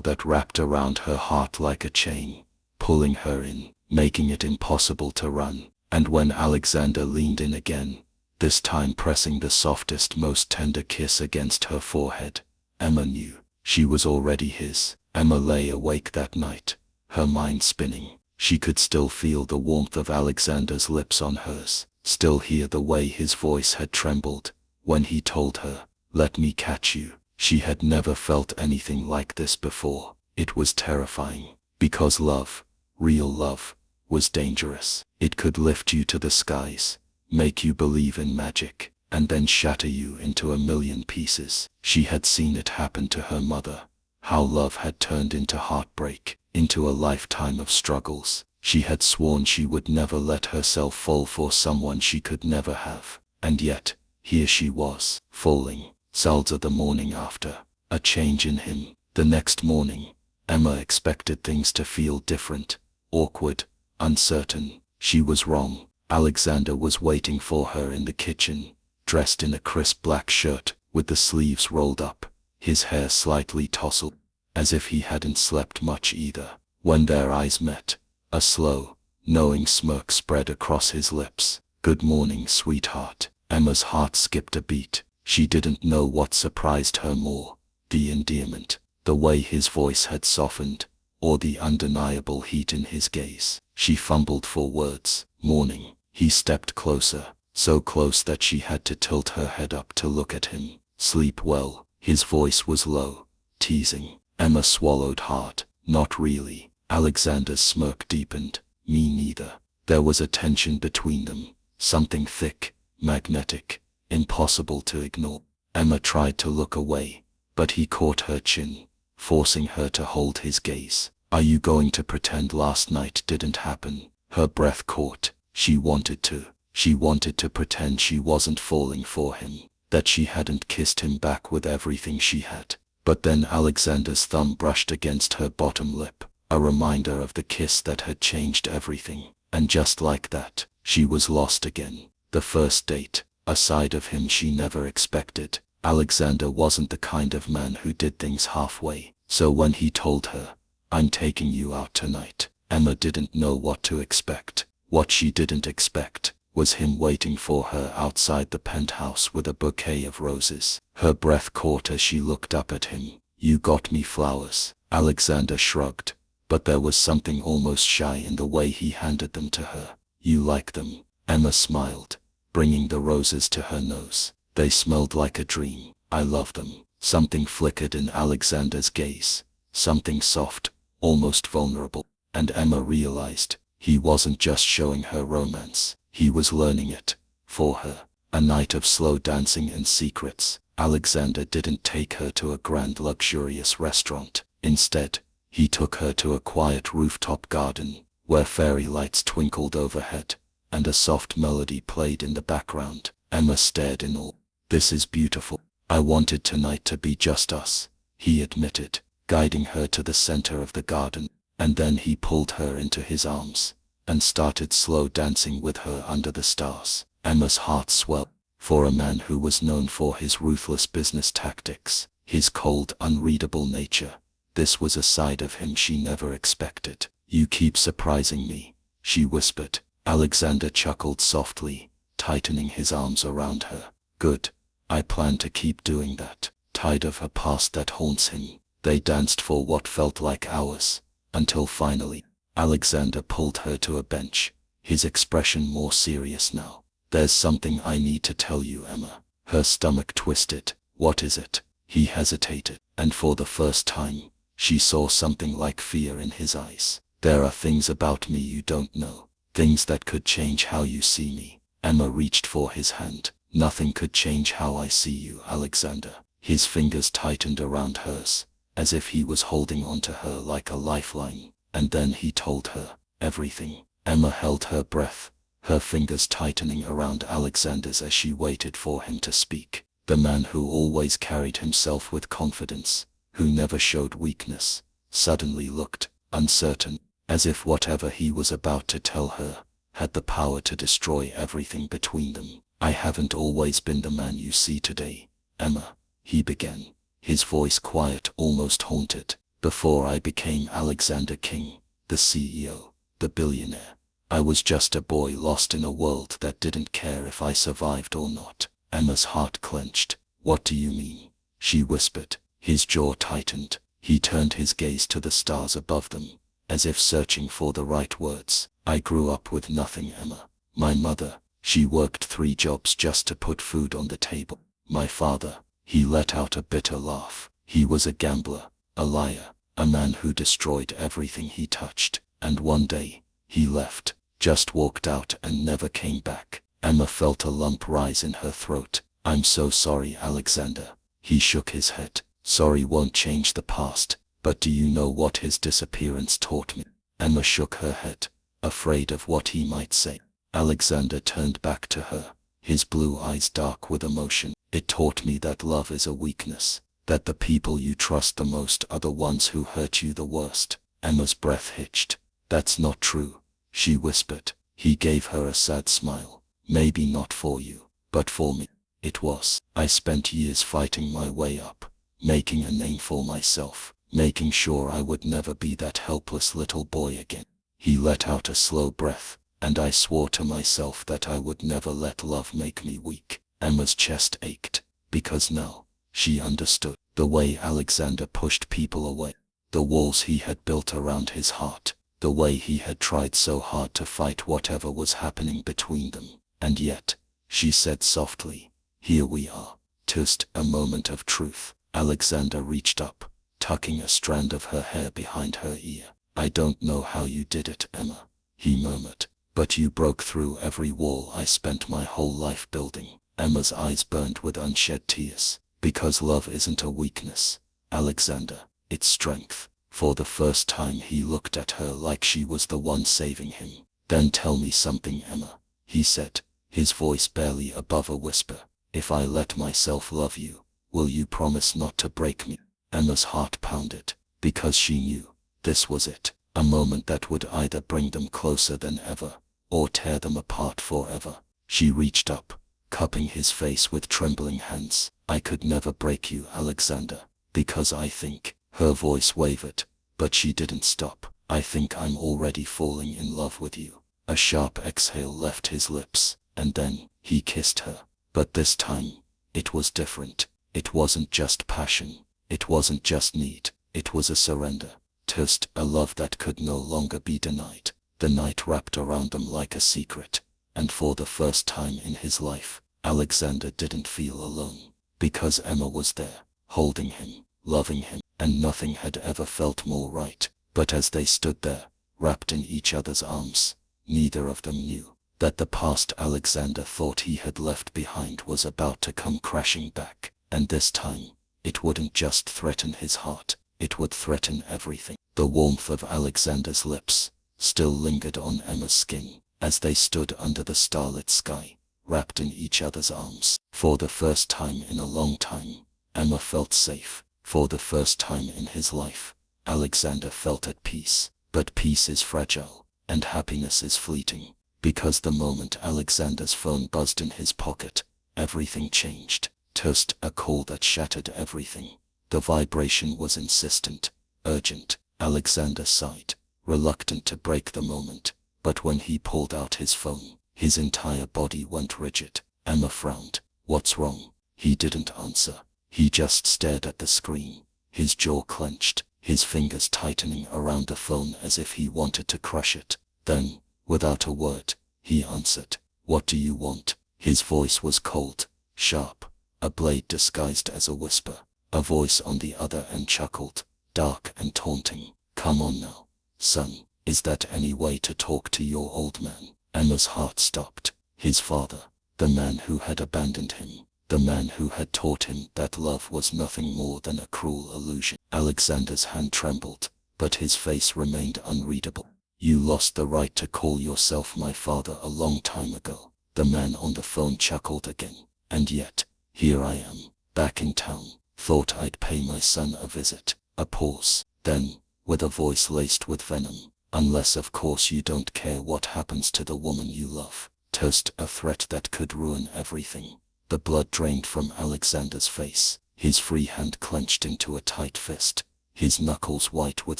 that wrapped around her heart like a chain, pulling her in, making it impossible to run. And when Alexander leaned in again, this time pressing the softest, most tender kiss against her forehead, Emma knew she was already his. Emma lay awake that night, her mind spinning. She could still feel the warmth of Alexander's lips on hers, still hear the way his voice had trembled when he told her, "Let me catch you." She had never felt anything like this before. It was terrifying, because love, real love, was dangerous. It could lift you to the skies, make you believe in magic, and then shatter you into a million pieces. She had seen it happen to her mother, how love had turned into heartbreak, into a lifetime of struggles. She had sworn she would never let herself fall for someone she could never have. And yet, here she was, falling. Salza the morning after, a change in him. The next morning, Emma expected things to feel different, awkward, uncertain. She was wrong. Alexander was waiting for her in the kitchen, dressed in a crisp black shirt, with the sleeves rolled up, his hair slightly tousled, as if he hadn't slept much either. When their eyes met, a slow, knowing smirk spread across his lips. "Good morning, sweetheart." Emma's heart skipped a beat. She didn't know what surprised her more, the endearment, the way his voice had softened, or the undeniable heat in his gaze. She fumbled for words. "Morning." He stepped closer, so close that she had to tilt her head up to look at him. "Sleep well." His voice was low, teasing. Emma swallowed hard. "Not really." Alexander's smirk deepened. "Me neither." There was a tension between them, something thick, magnetic, impossible to ignore. Emma tried to look away, but he caught her chin, forcing her to hold his gaze. "Are you going to pretend last night didn't happen?" Her breath caught. She wanted to. She wanted to pretend she wasn't falling for him, that she hadn't kissed him back with everything she had. But then Alexander's thumb brushed against her bottom lip, a reminder of the kiss that had changed everything. And just like that, she was lost again. The first date, a side of him she never expected. Alexander wasn't the kind of man who did things halfway. So when he told her, "I'm taking you out tonight," Emma didn't know what to expect. What she didn't expect was him waiting for her outside the penthouse with a bouquet of roses. Her breath caught as she looked up at him. "You got me flowers." Alexander shrugged, but there was something almost shy in the way he handed them to her. "You like them?" Emma smiled, bringing the roses to her nose. "They smelled like a dream." "I love them." Something flickered in Alexander's gaze, something soft, almost vulnerable, and Emma realized he wasn't just showing her romance, he was learning it for her. A night of slow dancing and secrets. Alexander didn't take her to a grand luxurious restaurant. Instead, he took her to a quiet rooftop garden, where fairy lights twinkled overhead, and a soft melody played in the background. Emma stared in awe. "This is beautiful. I wanted tonight to be just us," he admitted, guiding her to the center of the garden. And then he pulled her into his arms and started slow dancing with her under the stars. Emma's heart swelled. For a man who was known for his ruthless business tactics, his cold, unreadable nature, this was a side of him she never expected. "You keep surprising me," she whispered. Alexander chuckled softly, tightening his arms around her. "Good. I plan to keep doing that." Tired of her past that haunts him, they danced for what felt like hours, until finally, Alexander pulled her to a bench, his expression more serious now. "There's something I need to tell you, Emma." Her stomach twisted. "What is it?" He hesitated, and for the first time, she saw something like fear in his eyes. "There are things about me you don't know, things that could change how you see me." Emma reached for his hand. "Nothing could change how I see you, Alexander." His fingers tightened around hers, as if he was holding onto her like a lifeline. And then he told her everything. Emma held her breath, her fingers tightening around Alexander's as she waited for him to speak. The man who always carried himself with confidence, who never showed weakness, suddenly looked uncertain, as if whatever he was about to tell her had the power to destroy everything between them. "I haven't always been the man you see today, Emma," he began, his voice quiet, almost haunted. "Before I became Alexander King, the CEO, the billionaire, I was just a boy lost in a world that didn't care if I survived or not." Emma's heart clenched. "What do you mean?" she whispered. His jaw tightened. He turned his gaze to the stars above them, as if searching for the right words. "I grew up with nothing, Emma. My mother, she worked 3 jobs just to put food on the table. My father," he let out a bitter laugh, "he was a gambler, a liar, a man who destroyed everything he touched. And one day, he left, just walked out and never came back." Emma felt a lump rise in her throat. "I'm so sorry, Alexander." He shook his head. "Sorry won't change the past, but do you know what his disappearance taught me?" Emma shook her head, afraid of what he might say. Alexander turned back to her, his blue eyes dark with emotion. "It taught me that love is a weakness, that the people you trust the most are the ones who hurt you the worst." Emma's breath hitched. "That's not true," she whispered. He gave her a sad smile. "Maybe not for you, but for me, it was. I spent years fighting my way up, making a name for myself, making sure I would never be that helpless little boy again." He let out a slow breath. "And I swore to myself that I would never let love make me weak." Emma's chest ached, because now, she understood the way Alexander pushed people away, the walls he had built around his heart, the way he had tried so hard to fight whatever was happening between them. "And yet," she said softly, "here we are." Just a moment of truth. Alexander reached up, tucking a strand of her hair behind her ear. "I don't know how you did it, Emma," he murmured, "but you broke through every wall I spent my whole life building." Emma's eyes burned with unshed tears. "Because love isn't a weakness, Alexander, it's strength." For the first time he looked at her like she was the one saving him. "Then tell me something, Emma," he said, his voice barely above a whisper. "If I let myself love you, will you promise not to break me?" Emma's heart pounded, because she knew this was it. A moment that would either bring them closer than ever, or tear them apart forever. She reached up, cupping his face with trembling hands. I could never break you, Alexander, because I think, her voice wavered, but she didn't stop. I think I'm already falling in love with you. A sharp exhale left his lips, and then, he kissed her. But this time, it was different. It wasn't just passion. It wasn't just need. It was a surrender. Thirst, a love that could no longer be denied. The night wrapped around them like a secret, and for the first time in his life, Alexander didn't feel alone, because Emma was there, holding him, loving him, and nothing had ever felt more right. But as they stood there, wrapped in each other's arms, neither of them knew that the past Alexander thought he had left behind was about to come crashing back, and this time, it wouldn't just threaten his heart, it would threaten everything. The warmth of Alexander's lips still lingered on Emma's skin as they stood under the starlit sky, wrapped in each other's arms. For the first time in a long time, Emma felt safe. For the first time in his life, Alexander felt at peace. But peace is fragile, and happiness is fleeting, because the moment Alexander's phone buzzed in his pocket, everything changed. Toast, a call that shattered everything. The vibration was insistent, urgent. Alexander sighed, reluctant to break the moment, but when he pulled out his phone, his entire body went rigid. Emma frowned. What's wrong? He didn't answer. He just stared at the screen, his jaw clenched, his fingers tightening around the phone as if he wanted to crush it. Then, without a word, he answered. What do you want? His voice was cold, sharp, a blade disguised as a whisper. A voice on the other end chuckled, dark and taunting. Come on now, son, is that any way to talk to your old man? Emma's heart stopped. His father, the man who had abandoned him, the man who had taught him that love was nothing more than a cruel illusion. Alexander's hand trembled, but his face remained unreadable. You lost the right to call yourself my father a long time ago. The man on the phone chuckled again. And yet, here I am, back in town. Thought I'd pay my son a visit. A pause. Then, with a voice laced with venom, unless of course you don't care what happens to the woman you love. Toast, a threat that could ruin everything. The blood drained from Alexander's face. His free hand clenched into a tight fist, his knuckles white with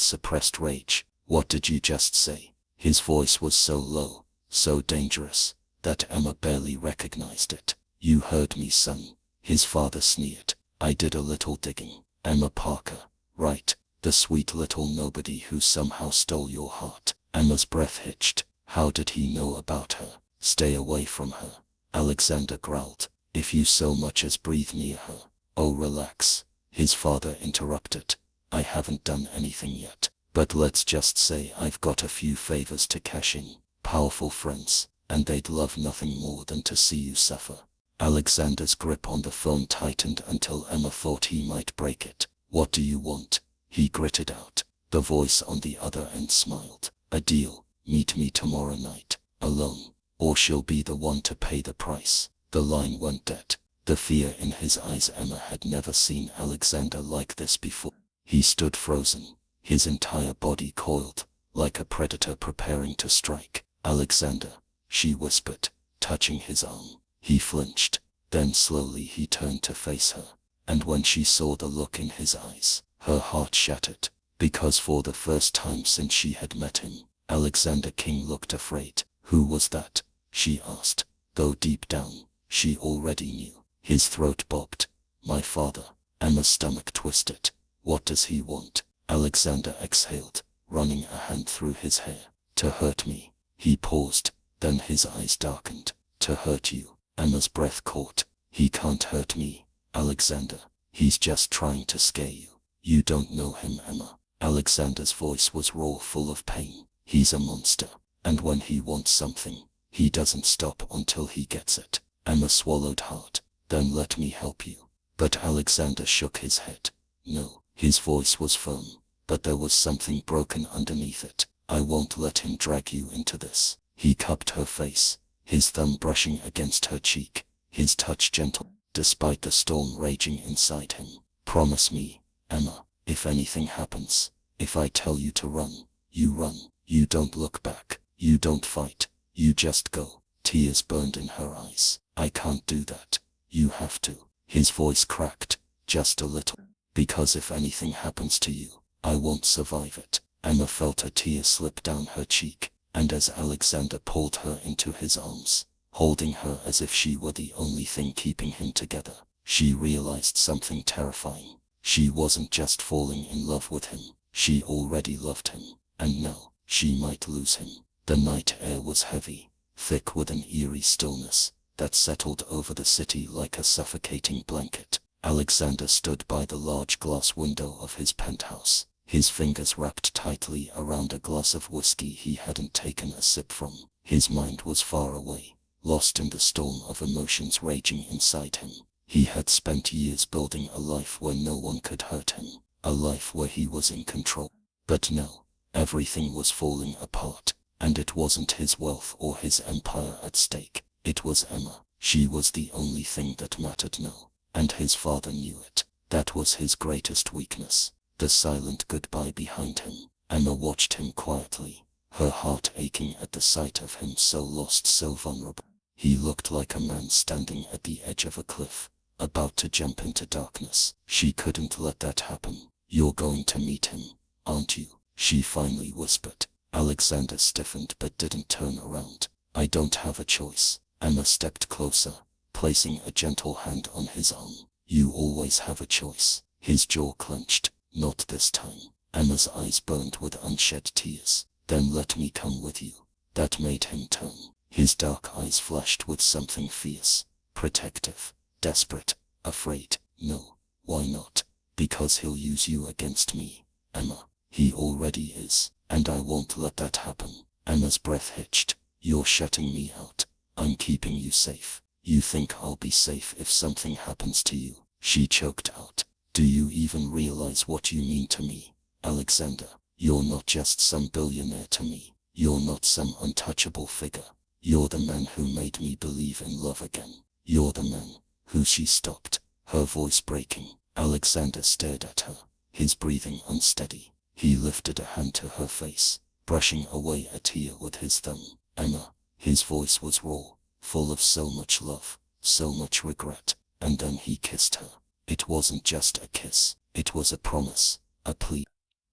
suppressed rage. What did you just say? His voice was so low, so dangerous, that Emma barely recognized it. You heard me, son, his father sneered. I did a little digging. Emma Parker, right, the sweet little nobody who somehow stole your heart. Emma's breath hitched. How did he know about her? Stay away from her, Alexander growled. If you so much as breathe near her. Oh, relax, his father interrupted. I haven't done anything yet, but let's just say I've got a few favors to cash in. Powerful friends, and they'd love nothing more than to see you suffer. Alexander's grip on the phone tightened until Emma thought he might break it. What do you want? He gritted out. The voice on the other end smiled. A deal. Meet me tomorrow night, alone, or she'll be the one to pay the price. The line went dead. The fear in his eyes. Emma had never seen Alexander like this before. He stood frozen, his entire body coiled, like a predator preparing to strike. Alexander, she whispered, touching his arm. He flinched, then slowly he turned to face her, and when she saw the look in his eyes, her heart shattered, because for the first time since she had met him, Alexander King looked afraid. Who was that? She asked, though deep down, she already knew. His throat bobbed. My father. Emma's stomach twisted. What does he want? Alexander exhaled, running a hand through his hair. To hurt me. He paused, then his eyes darkened. To hurt you. Emma's breath caught. He can't hurt me, Alexander. He's just trying to scare you. You don't know him, Emma. Alexander's voice was raw, full of pain. He's a monster, and when he wants something, he doesn't stop until he gets it. Emma swallowed hard. Then let me help you. But Alexander shook his head. No. His voice was firm, but there was something broken underneath it. I won't let him drag you into this. He cupped her face, his thumb brushing against her cheek, his touch gentle, despite the storm raging inside him. Promise me, Emma, if anything happens, if I tell you to run, You run. You don't look back. You don't fight. You just go. Tears burned in her eyes. I can't do that. You have to. His voice cracked, just a little. Because if anything happens to you, I won't survive it. Emma felt a tear slip down her cheek, and as Alexander pulled her into his arms, holding her as if she were the only thing keeping him together, she realized something terrifying. She wasn't just falling in love with him, she already loved him, and now, she might lose him. The night air was heavy, thick with an eerie stillness that settled over the city like a suffocating blanket. Alexander stood by the large glass window of his penthouse, his fingers wrapped tightly around a glass of whiskey he hadn't taken a sip from. His mind was far away, lost in the storm of emotions raging inside him. He had spent years building a life where no one could hurt him, a life where he was in control. But now, everything was falling apart, and it wasn't his wealth or his empire at stake. It was Emma. She was the only thing that mattered now, and his father knew it. That was his greatest weakness, the silent goodbye behind him. Emma watched him quietly, her heart aching at the sight of him so lost, so vulnerable. He looked like a man standing at the edge of a cliff, about to jump into darkness. She couldn't let that happen. You're going to meet him, aren't you? She finally whispered. Alexander stiffened but didn't turn around. I don't have a choice. Emma stepped closer, placing a gentle hand on his arm. You always have a choice. His jaw clenched. Not this time. Emma's eyes burned with unshed tears. Then let me come with you. That made him turn. His dark eyes flashed with something fierce, protective, desperate, afraid. No. Why not? Because he'll use you against me, Emma. He already is, and I won't let that happen. Emma's breath hitched. You're shutting me out. I'm keeping you safe. You think I'll be safe if something happens to you? She choked out. Do you even realize what you mean to me, Alexander? You're not just some billionaire to me. You're not some untouchable figure. You're the man who made me believe in love again. You're the man who... She stopped, her voice breaking. Alexander stared at her, his breathing unsteady. He lifted a hand to her face, brushing away a tear with his thumb. Emma. His voice was raw, full of so much love, so much regret. And then he kissed her. It wasn't just a kiss. It was a promise, a plea,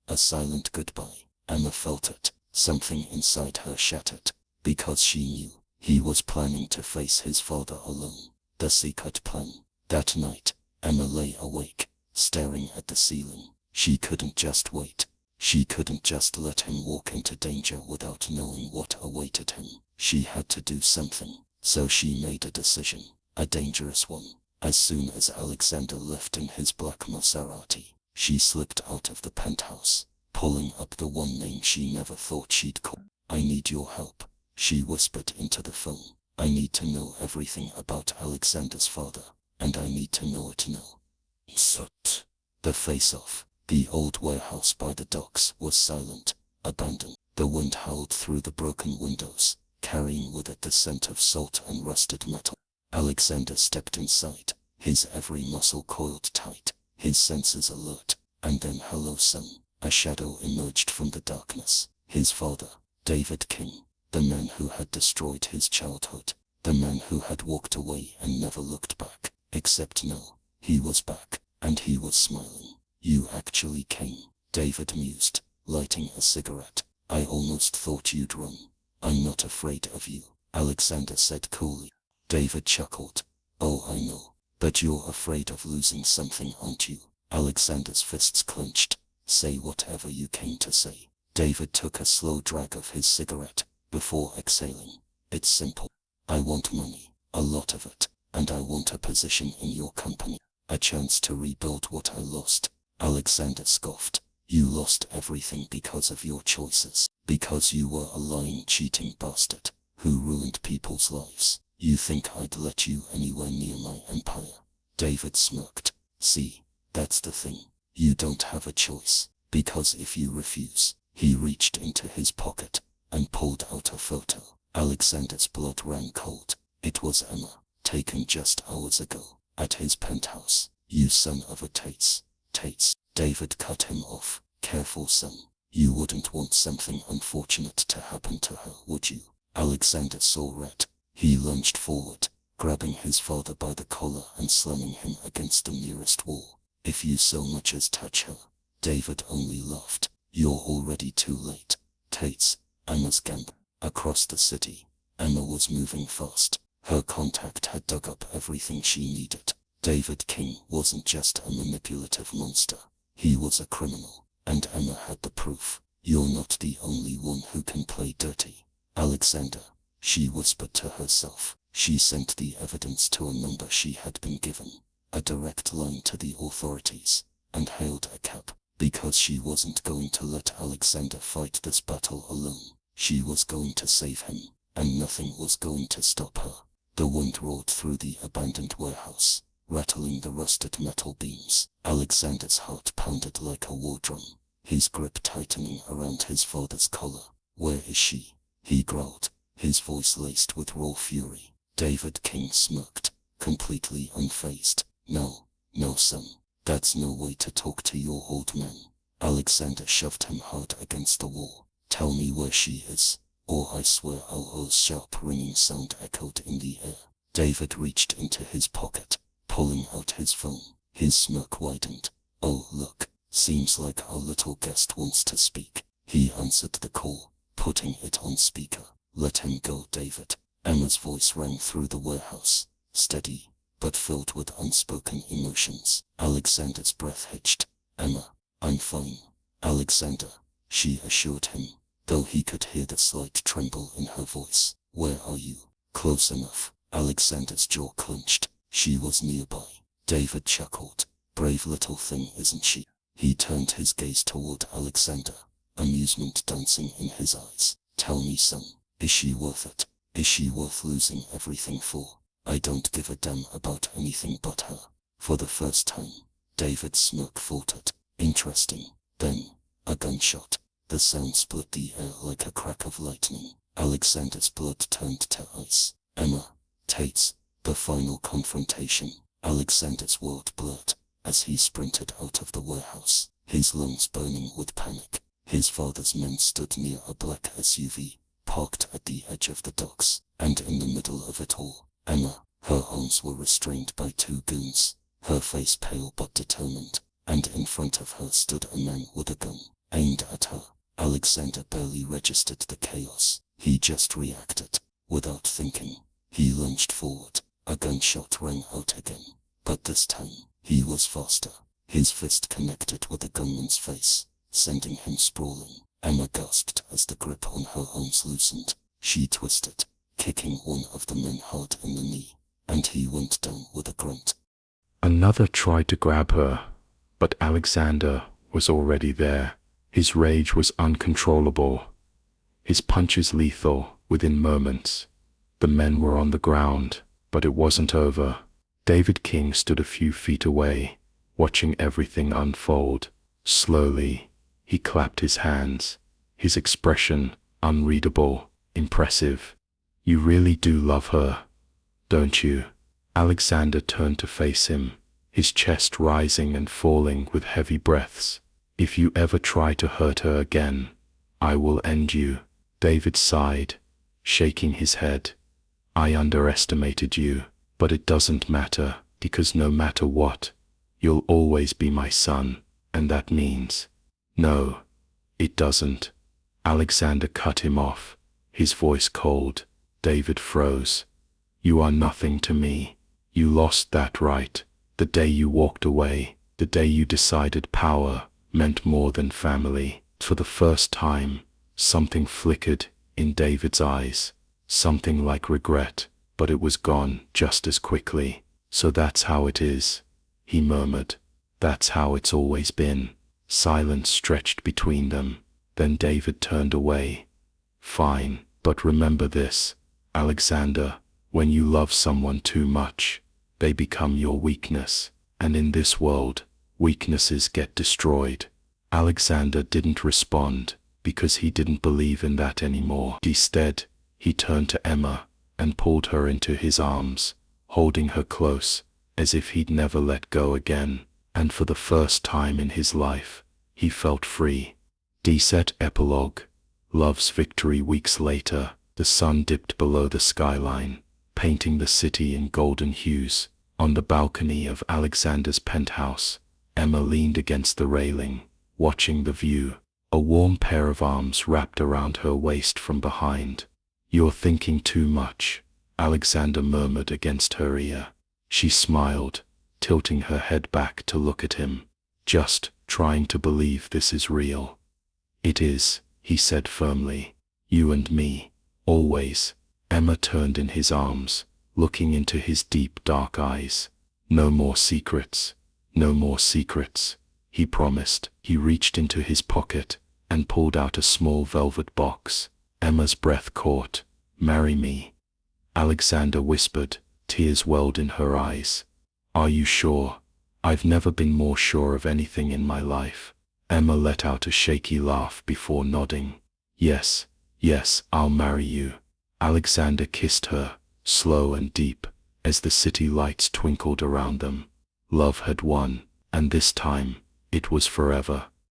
a silent goodbye. Emma felt it. Something inside her shattered, because she knew he was planning to face his father alone. The secret plan. That night, Emma lay awake, staring at the ceiling. She couldn't just wait. She couldn't just let him walk into danger without knowing what awaited him. She had to do something. So she made a decision, a dangerous one. As soon as Alexander left in his black Maserati, she slipped out of the penthouse, pulling up the one name she never thought she'd call. I need your help, she whispered into the phone. I need to know everything about Alexander's father, and I need to know it now. Soot. The face-off. The old warehouse by the docks was silent, abandoned. The wind howled through the broken windows, carrying with it the scent of salt and rusted metal. Alexander stepped inside, his every muscle coiled tight, his senses alert. And then, hello son. A shadow emerged from the darkness. His father, David King, the man who had destroyed his childhood, the man who had walked away and never looked back. Except now, he was back, and he was smiling. You actually came, David mused, lighting a cigarette. I almost thought you'd run. I'm not afraid of you, Alexander said coolly. David chuckled. Oh, I know, but you're afraid of losing something, aren't you? Alexander's fists clenched. Say whatever you came to say. David took a slow drag of his cigarette, before exhaling. It's simple. I want money, a lot of it, and I want a position in your company, a chance to rebuild what I lost. Alexander scoffed. You lost everything because of your choices, because you were a lying, cheating bastard, who ruined people's lives. You think I'd let you anywhere near my empire? David smirked. See, that's the thing. You don't have a choice, because if you refuse... He reached into his pocket, and pulled out a photo. Alexander's blood ran cold. It was Emma, taken just hours ago, at his penthouse. You son of a Tates. David cut him off. Careful son. You wouldn't want something unfortunate to happen to her, would you? Alexander saw red. He lunged forward, grabbing his father by the collar and slamming him against the nearest wall. If you so much as touch her. David only laughed. You're already too late. Tate's, Emma's camp. Across the city, Emma was moving fast. Her contact had dug up everything she needed. David King wasn't just a manipulative monster. He was a criminal, and Emma had the proof. You're not the only one who can play dirty, Alexander, she whispered to herself. She sent the evidence to a number she had been given, a direct line to the authorities, and hailed a cab, because she wasn't going to let Alexander fight this battle alone. She was going to save him, and nothing was going to stop her. The wind roared through the abandoned warehouse, rattling the rusted metal beams. Alexander's heart pounded like a war drum, his grip tightening around his father's collar. Where is she? He growled, his voice laced with raw fury. David King smirked, completely unfazed. No, son. That's no way to talk to your old man. Alexander shoved him hard against the wall. Tell me where she is, or I swear I'll. Sharp ringing sound echoed in the air. David reached into his pocket, pulling out his phone. His smirk widened. Oh look, seems like our little guest wants to speak. He answered the call, putting it on speaker. Let him go, David. Emma's voice rang through the warehouse, steady, but filled with unspoken emotions. Alexander's breath hitched. Emma, I'm fine, Alexander, she assured him, though he could hear the slight tremble in her voice. Where are you? Close enough. Alexander's jaw clenched. She was nearby. David chuckled. Brave little thing, isn't she? He turned his gaze toward Alexander, amusement dancing in his eyes. Tell me, son, is she worth it? Is she worth losing everything for? I don't give a damn about anything but her. For the first time, David's smirk faltered. Interesting. Then, a gunshot. The sound split the air like a crack of lightning. Alexander's blood turned to ice. Emma, Tate's, the final confrontation. Alexander's world blurred as he sprinted out of the warehouse, his lungs burning with panic. His father's men stood near a black SUV, parked at the edge of the docks, and in the middle of it all, Emma. Her arms were restrained by two goons, her face pale but determined, and in front of her stood a man with a gun, aimed at her. Alexander barely registered the chaos. He just reacted. Without thinking, he lunged forward. A gunshot rang out again, but this time, he was faster. His fist connected with the gunman's face, sending him sprawling. Emma gasped as the grip on her arms loosened. She twisted, kicking one of the men hard in the knee, and he went down with a grunt. Another tried to grab her, but Alexander was already there. His rage was uncontrollable, his punches lethal within moments. The men were on the ground, but it wasn't over. David King stood a few feet away, watching everything unfold. Slowly, he clapped his hands, his expression unreadable, impressive. You really do love her, don't you? Alexander turned to face him, his chest rising and falling with heavy breaths. If you ever try to hurt her again, I will end you. David sighed, shaking his head. I underestimated you, but it doesn't matter, because no matter what, you'll always be my son, and that means... No, it doesn't. Alexander cut him off, his voice cold. David froze. You are nothing to me. You lost that right, the day you walked away, the day you decided power meant more than family. For the first time, something flickered in David's eyes, something like regret, but it was gone just as quickly. So that's how it is, he murmured. That's how it's always been. Silence stretched between them. Then David turned away. Fine, but remember this, Alexander, when you love someone too much, they become your weakness, and in this world, weaknesses get destroyed. Alexander didn't respond, because he didn't believe in that anymore. Instead, he turned to Emma and pulled her into his arms, holding her close, as if he'd never let go again. And for the first time in his life, he felt free. Set epilogue. Love's victory. Weeks later, the sun dipped below the skyline, painting the city in golden hues. On the balcony of Alexander's penthouse, Emma leaned against the railing, watching the view. A warm pair of arms wrapped around her waist from behind. "You're thinking too much," Alexander murmured against her ear. She smiled, tilting her head back to look at him. "Just trying to believe this is real." "It is," he said firmly. "You and me, always." Emma turned in his arms, looking into his deep dark eyes. "No more secrets, no more secrets," he promised. He reached into his pocket and pulled out a small velvet box. Emma's breath caught. "Marry me," Alexander whispered. Tears welled in her eyes. "Are you sure?" "I've never been more sure of anything in my life." Emma let out a shaky laugh before nodding. "Yes, yes, I'll marry you." Alexander kissed her, slow and deep, as the city lights twinkled around them. Love had won, and this time, it was forever.